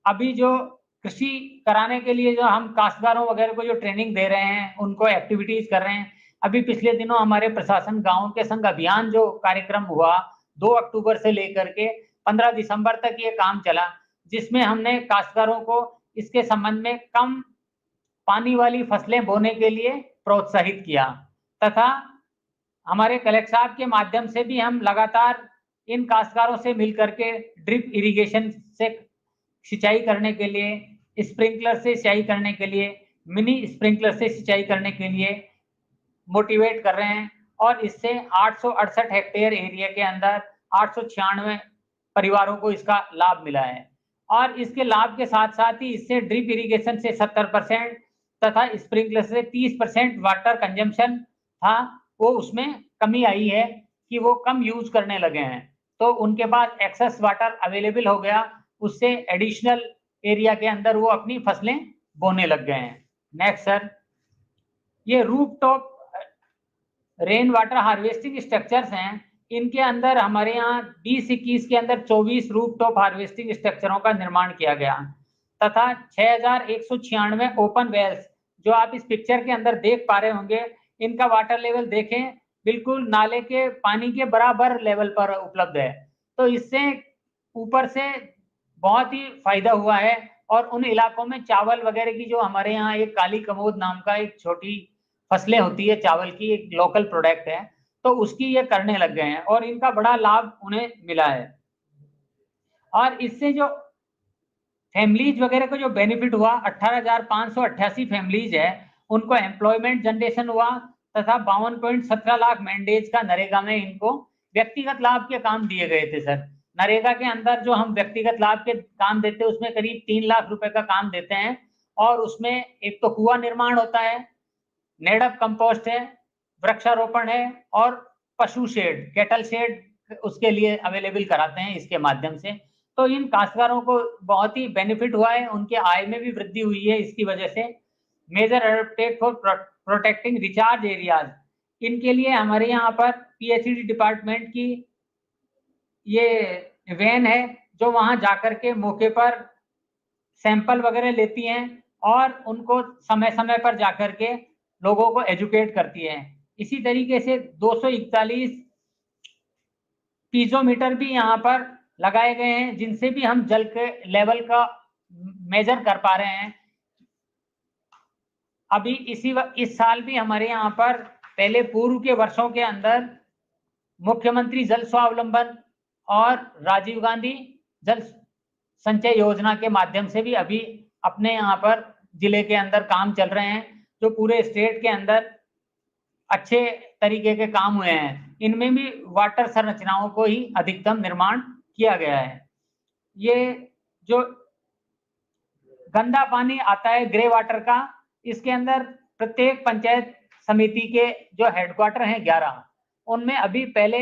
अभी जो कृषि कराने के लिए जो हम काश्तकारों वगैरह को जो ट्रेनिंग दे रहे हैं उनको एक्टिविटीज कर रहे हैं। अभी पिछले दिनों हमारे प्रशासन गाँव के संग अभियान जो कार्यक्रम हुआ 2 अक्टूबर से लेकर के 15 दिसंबर तक ये काम चला, जिसमें हमने काश्तकारों को इसके संबंध में कम पानी वाली फसलें बोने के लिए प्रोत्साहित किया, तथा हमारे कलेक्टर साहब के माध्यम से भी हम लगातार इन काश्तकारों से मिलकर के ड्रिप इरिगेशन से सिंचाई करने के लिए, स्प्रिंकलर से सिंचाई करने के लिए, मिनी स्प्रिंकलर से सिंचाई करने के लिए मोटिवेट कर रहे हैं, और इससे 868 हेक्टेयर एरिया के अंदर 896 परिवारों को इसका लाभ मिला है। और इसके लाभ के साथ साथ ही इससे ड्रिप इरिगेशन से 70% तथा स्प्रिंकलर से 30% वाटर कंजम्पशन था, वो उसमें कमी आई है कि वो कम यूज करने लगे हैं, तो उनके पास एक्सेस वाटर अवेलेबल हो गया, उससे एडिशनल एरिया के अंदर वो अपनी फसलें बोने लग गए हैं। नेक्स्ट सर, ये roof top rain water harvesting structures हैं, इनके अंदर हमारे यहाँ 2021 के अंदर 24 रूफ टॉप हार्वेस्टिंग स्ट्रक्चरों का निर्माण किया गया, तथा 6196 ओपन वेल्स, जो आप इस पिक्चर के अंदर देख पा रहे होंगे, इनका वाटर लेवल देखें, बिल्कुल नाले के पानी के बराबर लेवल पर उपलब्ध है। तो इससे ऊपर से बहुत ही फायदा हुआ है, और उन इलाकों में चावल वगैरह की, जो हमारे यहाँ एक काली कमोद नाम का एक छोटी फसलें होती है चावल की, एक लोकल प्रोडक्ट है, तो उसकी ये करने लग गए हैं और इनका बड़ा लाभ उन्हें मिला है। और इससे जो फैमिलीज वगैरह को जो बेनिफिट हुआ, 18,588 फैमिलीज है, उनको एम्प्लॉयमेंट जनरेशन हुआ, तथा 52.17 लाख मैंडेज का नरेगा में इनको व्यक्तिगत लाभ के काम दिए गए थे सर। नरेगा के अंदर जो हम व्यक्तिगत लाभ के काम देते हैं, उसमें करीब 3 लाख रुपए का काम देते हैं, और उसमें एक तो कुआं निर्माण होता है, नेडअप कंपोस्ट है, वृक्षारोपण है, और पशु शेड, कैटल शेड उसके लिए अवेलेबल कराते हैं इसके माध्यम से। तो इन काश्तकारों को बहुत ही बेनिफिट हुआ है, उनके आय में भी वृद्धि हुई है इसकी वजह से। Major adapted for protecting recharge areas, इनके लिए हमारे यहाँ पर पीएचईडी डिपार्टमेंट की ये वैन है, जो वहां जाकर के मौके पर सैंपल वगैरह लेती हैं और उनको समय समय पर जाकर के लोगों को एजुकेट करती है। इसी तरीके से 241 पीजोमीटर भी यहाँ पर लगाए गए हैं, जिनसे भी हम जल के लेवल का मेजर कर पा रहे हैं। अभी इस साल भी हमारे यहाँ पर पहले पूर्व के वर्षों के अंदर मुख्यमंत्री जल स्वावलंबन और राजीव गांधी जल संचय योजना के माध्यम से भी अभी अपने यहाँ पर जिले के अंदर काम चल रहे हैं, जो पूरे स्टेट के अंदर अच्छे तरीके के काम हुए हैं। इनमें भी वाटर संरचनाओं को ही अधिकतम निर्माण किया गया है। ये जो गंदा पानी आता है ग्रे वाटर का, इसके अंदर प्रत्येक पंचायत समिति के जो हेडक्वार्टर हैं 11, उनमें अभी पहले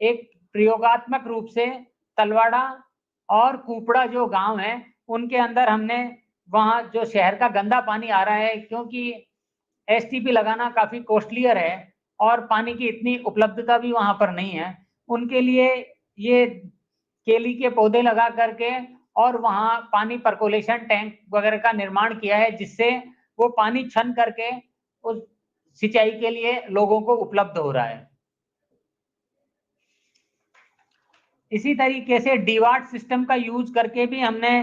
एक प्रयोगात्मक रूप से तलवाड़ा और कुपड़ा जो गांव है, उनके अंदर हमने वहां जो शहर का गंदा पानी आ रहा है, क्योंकि एसटीपी लगाना काफी कॉस्टलियर है और पानी की इतनी उपलब्धता भी वहां पर नहीं है, उनके लिए ये केली के पौधे लगा करके और वहां पानी परकोलेशन टैंक वगैरह का निर्माण किया है, जिससे वो पानी छन करके उस सिंचाई के लिए लोगों को उपलब्ध हो रहा है। इसी तरीके से डीवाट सिस्टम का यूज करके भी हमने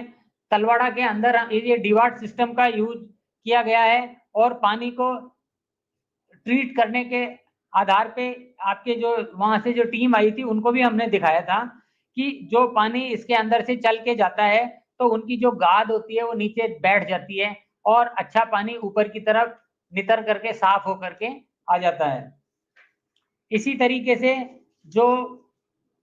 तलवाड़ा के अंदर ये डीवाट सिस्टम का यूज किया गया है, और पानी को ट्रीट करने के आधार पे आपके जो वहां से जो टीम आई थी, उनको भी हमने दिखाया था कि जो पानी इसके अंदर से चल के जाता है, तो उनकी जो गाद होती है वो नीचे बैठ जाती है और अच्छा पानी ऊपर की तरफ नितर करके साफ होकर के आ जाता है। इसी तरीके से जो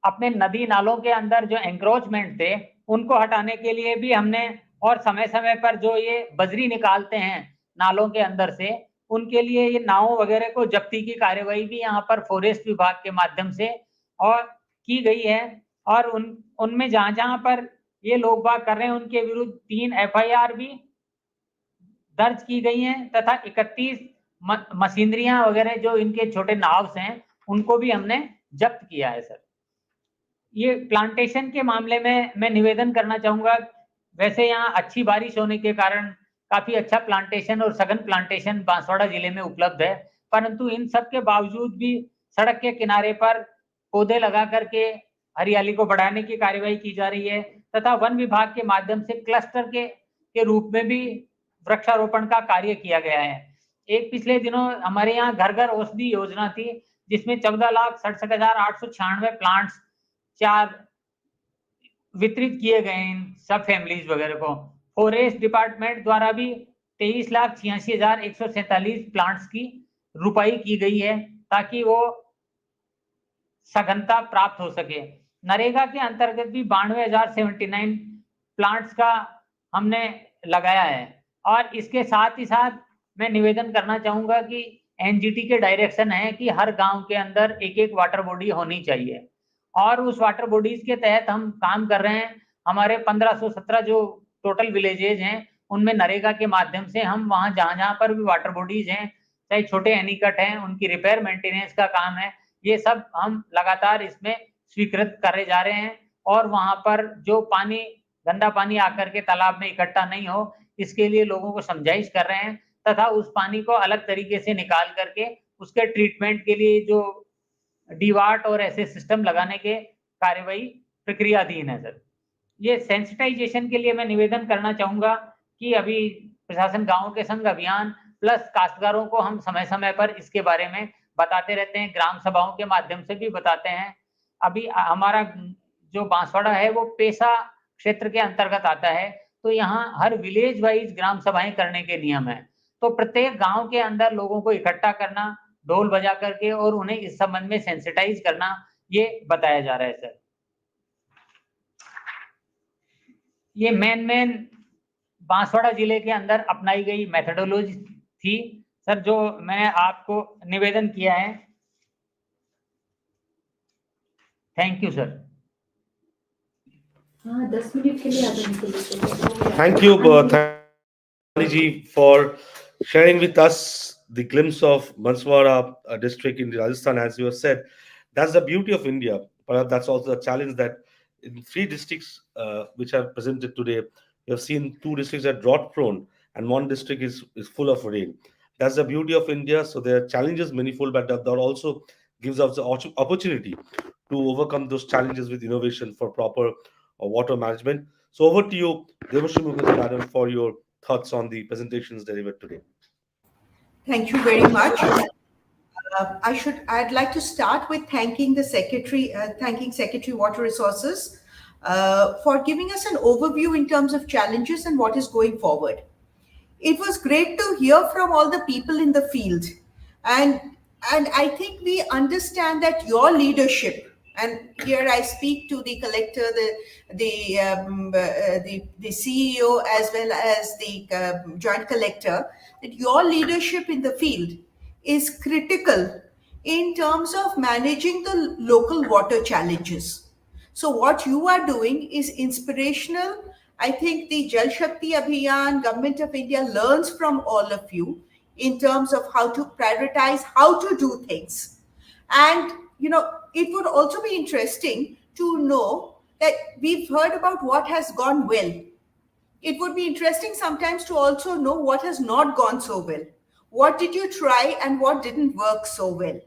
अपने नदी नालों के अंदर जो एंक्रोचमेंट थे, उनको हटाने के लिए भी हमने, और समय समय पर जो ये बजरी निकालते हैं नालों के अंदर से, उनके लिए ये नावों वगैरह को जब्ती की कार्यवाही भी यहाँ पर फॉरेस्ट विभाग के माध्यम से और की गई है, और उनमें जहां जहां पर ये लोग बाग कर रहे हैं, उनके विरुद्ध 3 FIR भी दर्ज की गई हैं, तथा 31 मशीनरियां वगैरह जो इनके छोटे नाव्स हैं, उनको भी हमने जब्त किया है सर। ये प्लांटेशन के मामले में मैं निवेदन करना चाहूंगा, वैसे यहाँ अच्छी बारिश होने के कारण काफी अच्छा प्लांटेशन और सघन प्लांटेशन बांसवाड़ा जिले में उपलब्ध है, परंतु इन सब के बावजूद भी सड़क के किनारे पर पौधे लगा करके हरियाली को बढ़ाने की कार्यवाही की जा रही है, तथा वन विभाग के माध्यम से क्लस्टर के रूप में भी वृक्षारोपण का कार्य किया गया है। एक पिछले दिनों हमारे यहाँ घर घर औषधि योजना थी, जिसमें 14,67,896 प्लांट्स 4 वितरित किए गए इन सब फैमिलीज वगैरह को। फॉरेस्ट डिपार्टमेंट द्वारा भी 23,86,147 प्लांट्स की रुपाई की गई है, ताकि वो सघनता प्राप्त हो सके। नरेगा के अंतर्गत भी 92,079 प्लांट्स का हमने लगाया है। और इसके साथ ही साथ मैं निवेदन करना चाहूंगा कि एनजीटी के डायरेक्शन है कि हर गांव के अंदर एक एक वाटर बॉडी होनी चाहिए, और उस वाटर बॉडीज के तहत हम काम कर रहे हैं। हमारे 1517 जो टोटल विलेजेज हैं, उनमें नरेगा के माध्यम से हम वहां जहां पर भी वाटर बॉडीज हैं, चाहे छोटे एनीकट हैं, उनकी रिपेयर मेंटेनेंस का काम है, ये सब हम लगातार इसमें स्वीकृत करे जा रहे हैं। और वहां पर जो पानी, गंदा पानी आकर के तालाब में इकट्ठा नहीं हो, इसके लिए लोगों को समझाइश कर रहे हैं, तथा उस पानी को अलग तरीके से निकाल करके उसके ट्रीटमेंट के लिए जो डीवाट और ऐसे सिस्टम लगाने के कार्यवाही प्रक्रियाधीन है सर। ये सेंसिटाइजेशन के लिए मैं निवेदन करना चाहूंगा कि अभी प्रशासन गांवों के संग अभियान प्लस काश्तकारों को हम समय समय पर इसके बारे में बताते रहते हैं, ग्राम सभाओं के माध्यम से भी बताते हैं। अभी हमारा जो बांसवाड़ा है वो पेशा क्षेत्र के अंतर्गत आता है, तो यहाँ हर विलेज वाइज ग्राम सभाएं करने के नियम है। तो प्रत्येक गांव के अंदर लोगों को इकट्ठा करना, ढोल बजा करके, और उन्हें इस संबंध में सेंसिटाइज करना, ये बताया जा रहा है सर। ये मेन बांसवाड़ा जिले के अंदर अपनाई गई मेथोडोलॉजी थी सर, जो मैंने आपको निवेदन किया है। Thank you sir. हाँ, 10 मिनट के लिए Thank you, ji, for sharing with us the glimpse of Banswara district in Rajasthan. As you have said, that's the beauty of India. Perhaps that's also the challenge, that in 3 districts which are presented today, you have seen 2 districts are drought prone and 1 district is full of rain. That's the beauty of India. So there are challenges manifold, but that also gives us the opportunity to overcome those challenges with innovation for proper water management. So over to you, Devashri Mukherjee, madam, for your thoughts on the presentations delivered today. Thank you very much. I'd like to start with thanking the Secretary, thanking Secretary Water Resources for giving us an overview in terms of challenges and what is going forward. It was great to hear from all the people in the field, and I think we understand that your leadership, and here I speak to the collector, the CEO, as well as the joint collector, that your leadership in the field is critical in terms of managing the local water challenges. So what you are doing is inspirational. I think the Jal Shakti Abhiyan, Government of India learns from all of you in terms of how to prioritize, how to do things. And, it would also be interesting to know that we've heard about what has gone well. It would be interesting sometimes to also know what has not gone so well. What did you try and what didn't work so well?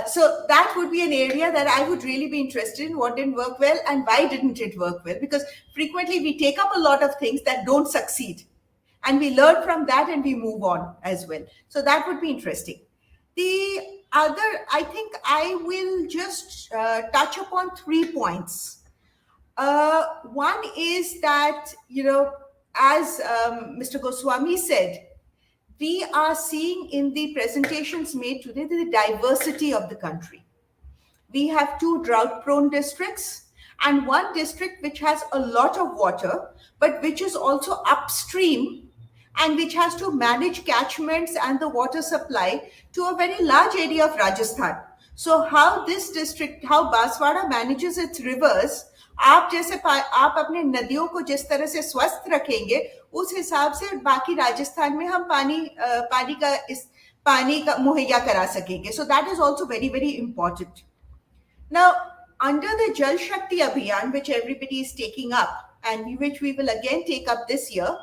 So that would be an area that I would really be interested in. What didn't work well and why didn't it work well? Because frequently we take up a lot of things that don't succeed, and we learn from that and we move on as well. So that would be interesting. The other, I think I will just touch upon 3 points. One is that, as Mr. Goswami said, we are seeing in the presentations made today the diversity of the country. We have 2 drought-prone districts and 1 district which has a lot of water, but which is also upstream and which has to manage catchments and the water supply to a very large area of Rajasthan. So how this district, how Banswara manages its rivers, आप अपने नदियों को जिस तरह से स्वस्थ रखेंगे, उस हिसाब से बाकी राजस्थान में हम पानी का मुहैया करा सकेंगे. So that is also very, very important. Now, under the Jal Shakti Abhiyan, which everybody is taking up and which we will again take up this year,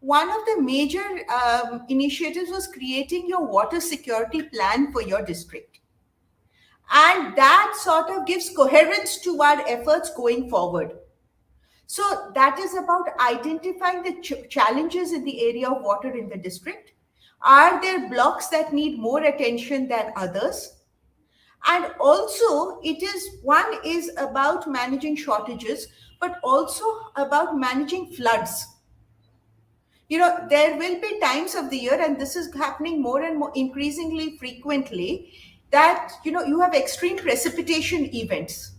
one of the major initiatives was creating your water security plan for your district. And that sort of gives coherence to our efforts going forward. So that is about identifying the challenges in the area of water in the district. Are there blocks that need more attention than others? And also, it is one is about managing shortages, but also about managing floods. There will be times of the year, and this is happening more and more increasingly frequently, that you have extreme precipitation events.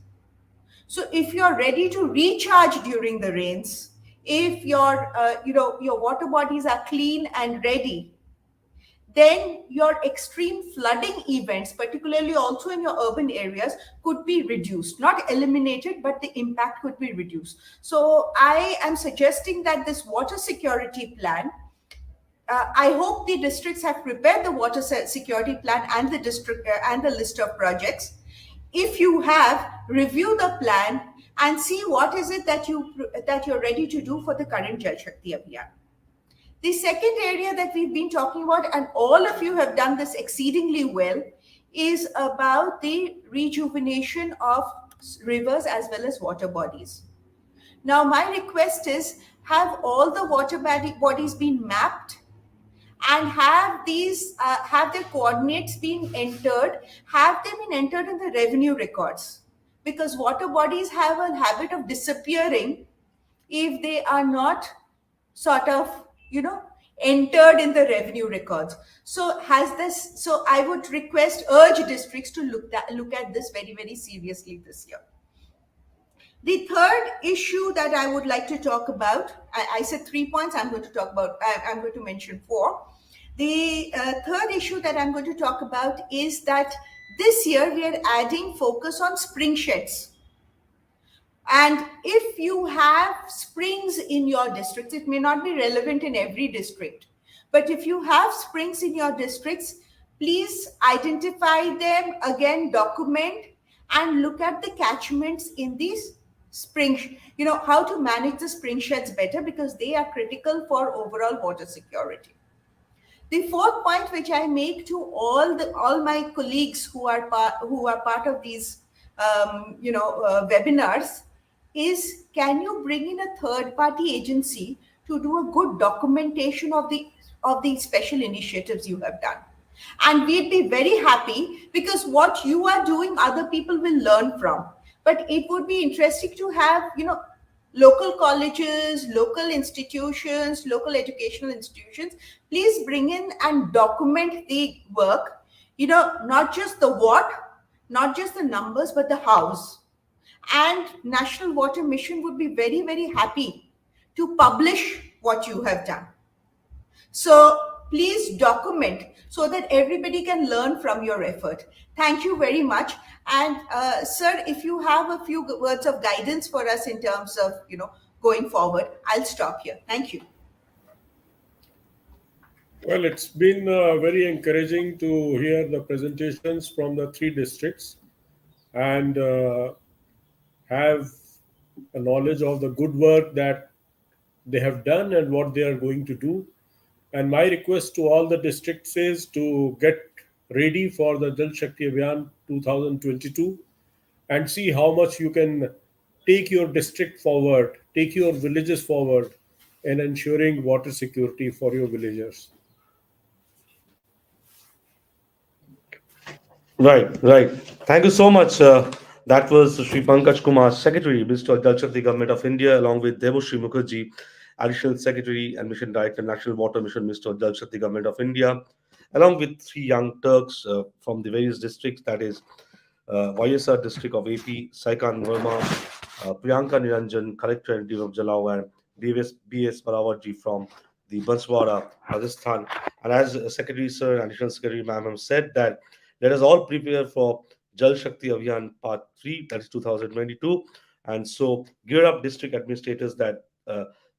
So if you're ready to recharge during the rains, if your water bodies are clean and ready, then your extreme flooding events, particularly also in your urban areas, could be reduced, not eliminated, but the impact could be reduced. So I am suggesting that this water security plan, I hope the districts have prepared the water security plan and the district and the list of projects. If you have, review the plan and see what is it that you're ready to do for the current Jal Shakti Abhiyan. The second area that we've been talking about, and all of you have done this exceedingly well, is about the rejuvenation of rivers as well as water bodies. Now, my request is, have all the water bodies been mapped, and have their coordinates been entered, have them been entered in the revenue records, because water bodies have a habit of disappearing if they are not sort of entered in the revenue records. So I would urge districts to look at this very, very seriously this year. The third issue that I would like to talk about, I said 3 points. I'm going to mention 4. The third issue that I'm going to talk about is that this year we are adding focus on spring sheds. And if you have springs in your districts, it may not be relevant in every district, but if you have springs in your districts, please identify them, again, document, and look at the catchments in these spring, how to manage the spring sheds better, because they are critical for overall water security. The fourth point, which I make to all my colleagues who are part of these webinars, is, can you bring in a third party agency to do a good documentation of the special initiatives you have done? And we'd be very happy, because what you are doing, other people will learn from. But it would be interesting to have, local colleges, local institutions, local educational institutions, please bring in and document the work, not just the what, not just the numbers, but the hows. And National Water Mission would be very, very happy to publish what you have done. So please document so that everybody can learn from your effort. Thank you very much. And sir, if you have a few words of guidance for us in terms of, going forward, I'll stop here. Thank you. Well, it's been very encouraging to hear the presentations from the 3 districts and have a knowledge of the good work that they have done and what they are going to do. And my request to all the districts is to get ready for the Jal Shakti Abhiyan 2022 and see how much you can take your district forward, take your villages forward in ensuring water security for your villagers. Right. Thank you so much. That was Sri Pankaj Kumar, Secretary, Minister of Jal Shakti Government of India, along with Devoshri Mukherjee, Additional Secretary and Mission Director, National Water Mission, Minister of Jal Shakti Government of India, along with 3 young Turks from the various districts, that is YSR district of AP, Saikan Verma, Priyanka Niranjan, Collector and Dean of Jalao, and BS Parawarji from the Banswara, Rajasthan. And as Secretary Sir and Additional Secretary Ma'am have said, that let us all prepare for Jal Shakti Abhiyan Part 3, that is 2022. And so gear up district administrators, that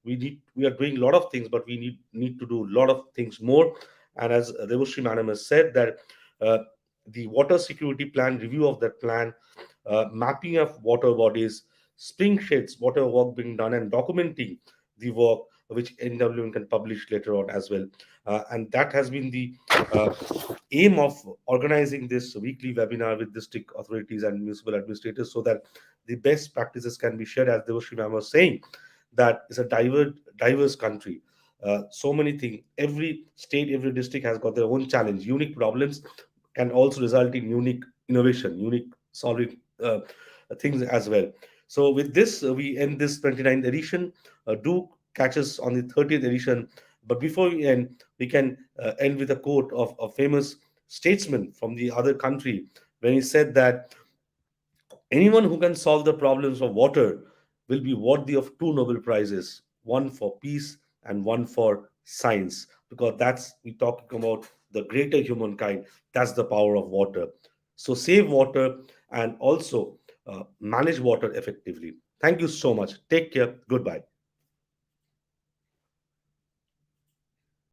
we are doing a lot of things, but we need to do a lot of things more. And as Devoshri Madam has said, that the water security plan, review of that plan, mapping of water bodies, spring sheds, water work being done, and documenting the work which NWN can publish later on as well. And that has been the uh, aim of organizing this weekly webinar with district authorities and municipal administrators, so that the best practices can be shared. As Devashri ma'am was saying, that it's a diverse country. So many things. Every state, every district has got their own challenge, unique problems, can also result in unique innovation, unique solving things as well. So with this, we end this 29th edition. Do catch us on the 30th edition. But before we end, we can end with a quote of a famous statesman from the other country, when he said that anyone who can solve the problems of water will be worthy of two Nobel Prizes, one for peace and one for science, because that's we talking about the greater humankind. That's the power of water. So save water and also manage water effectively. Thank you so much. Take care. Goodbye.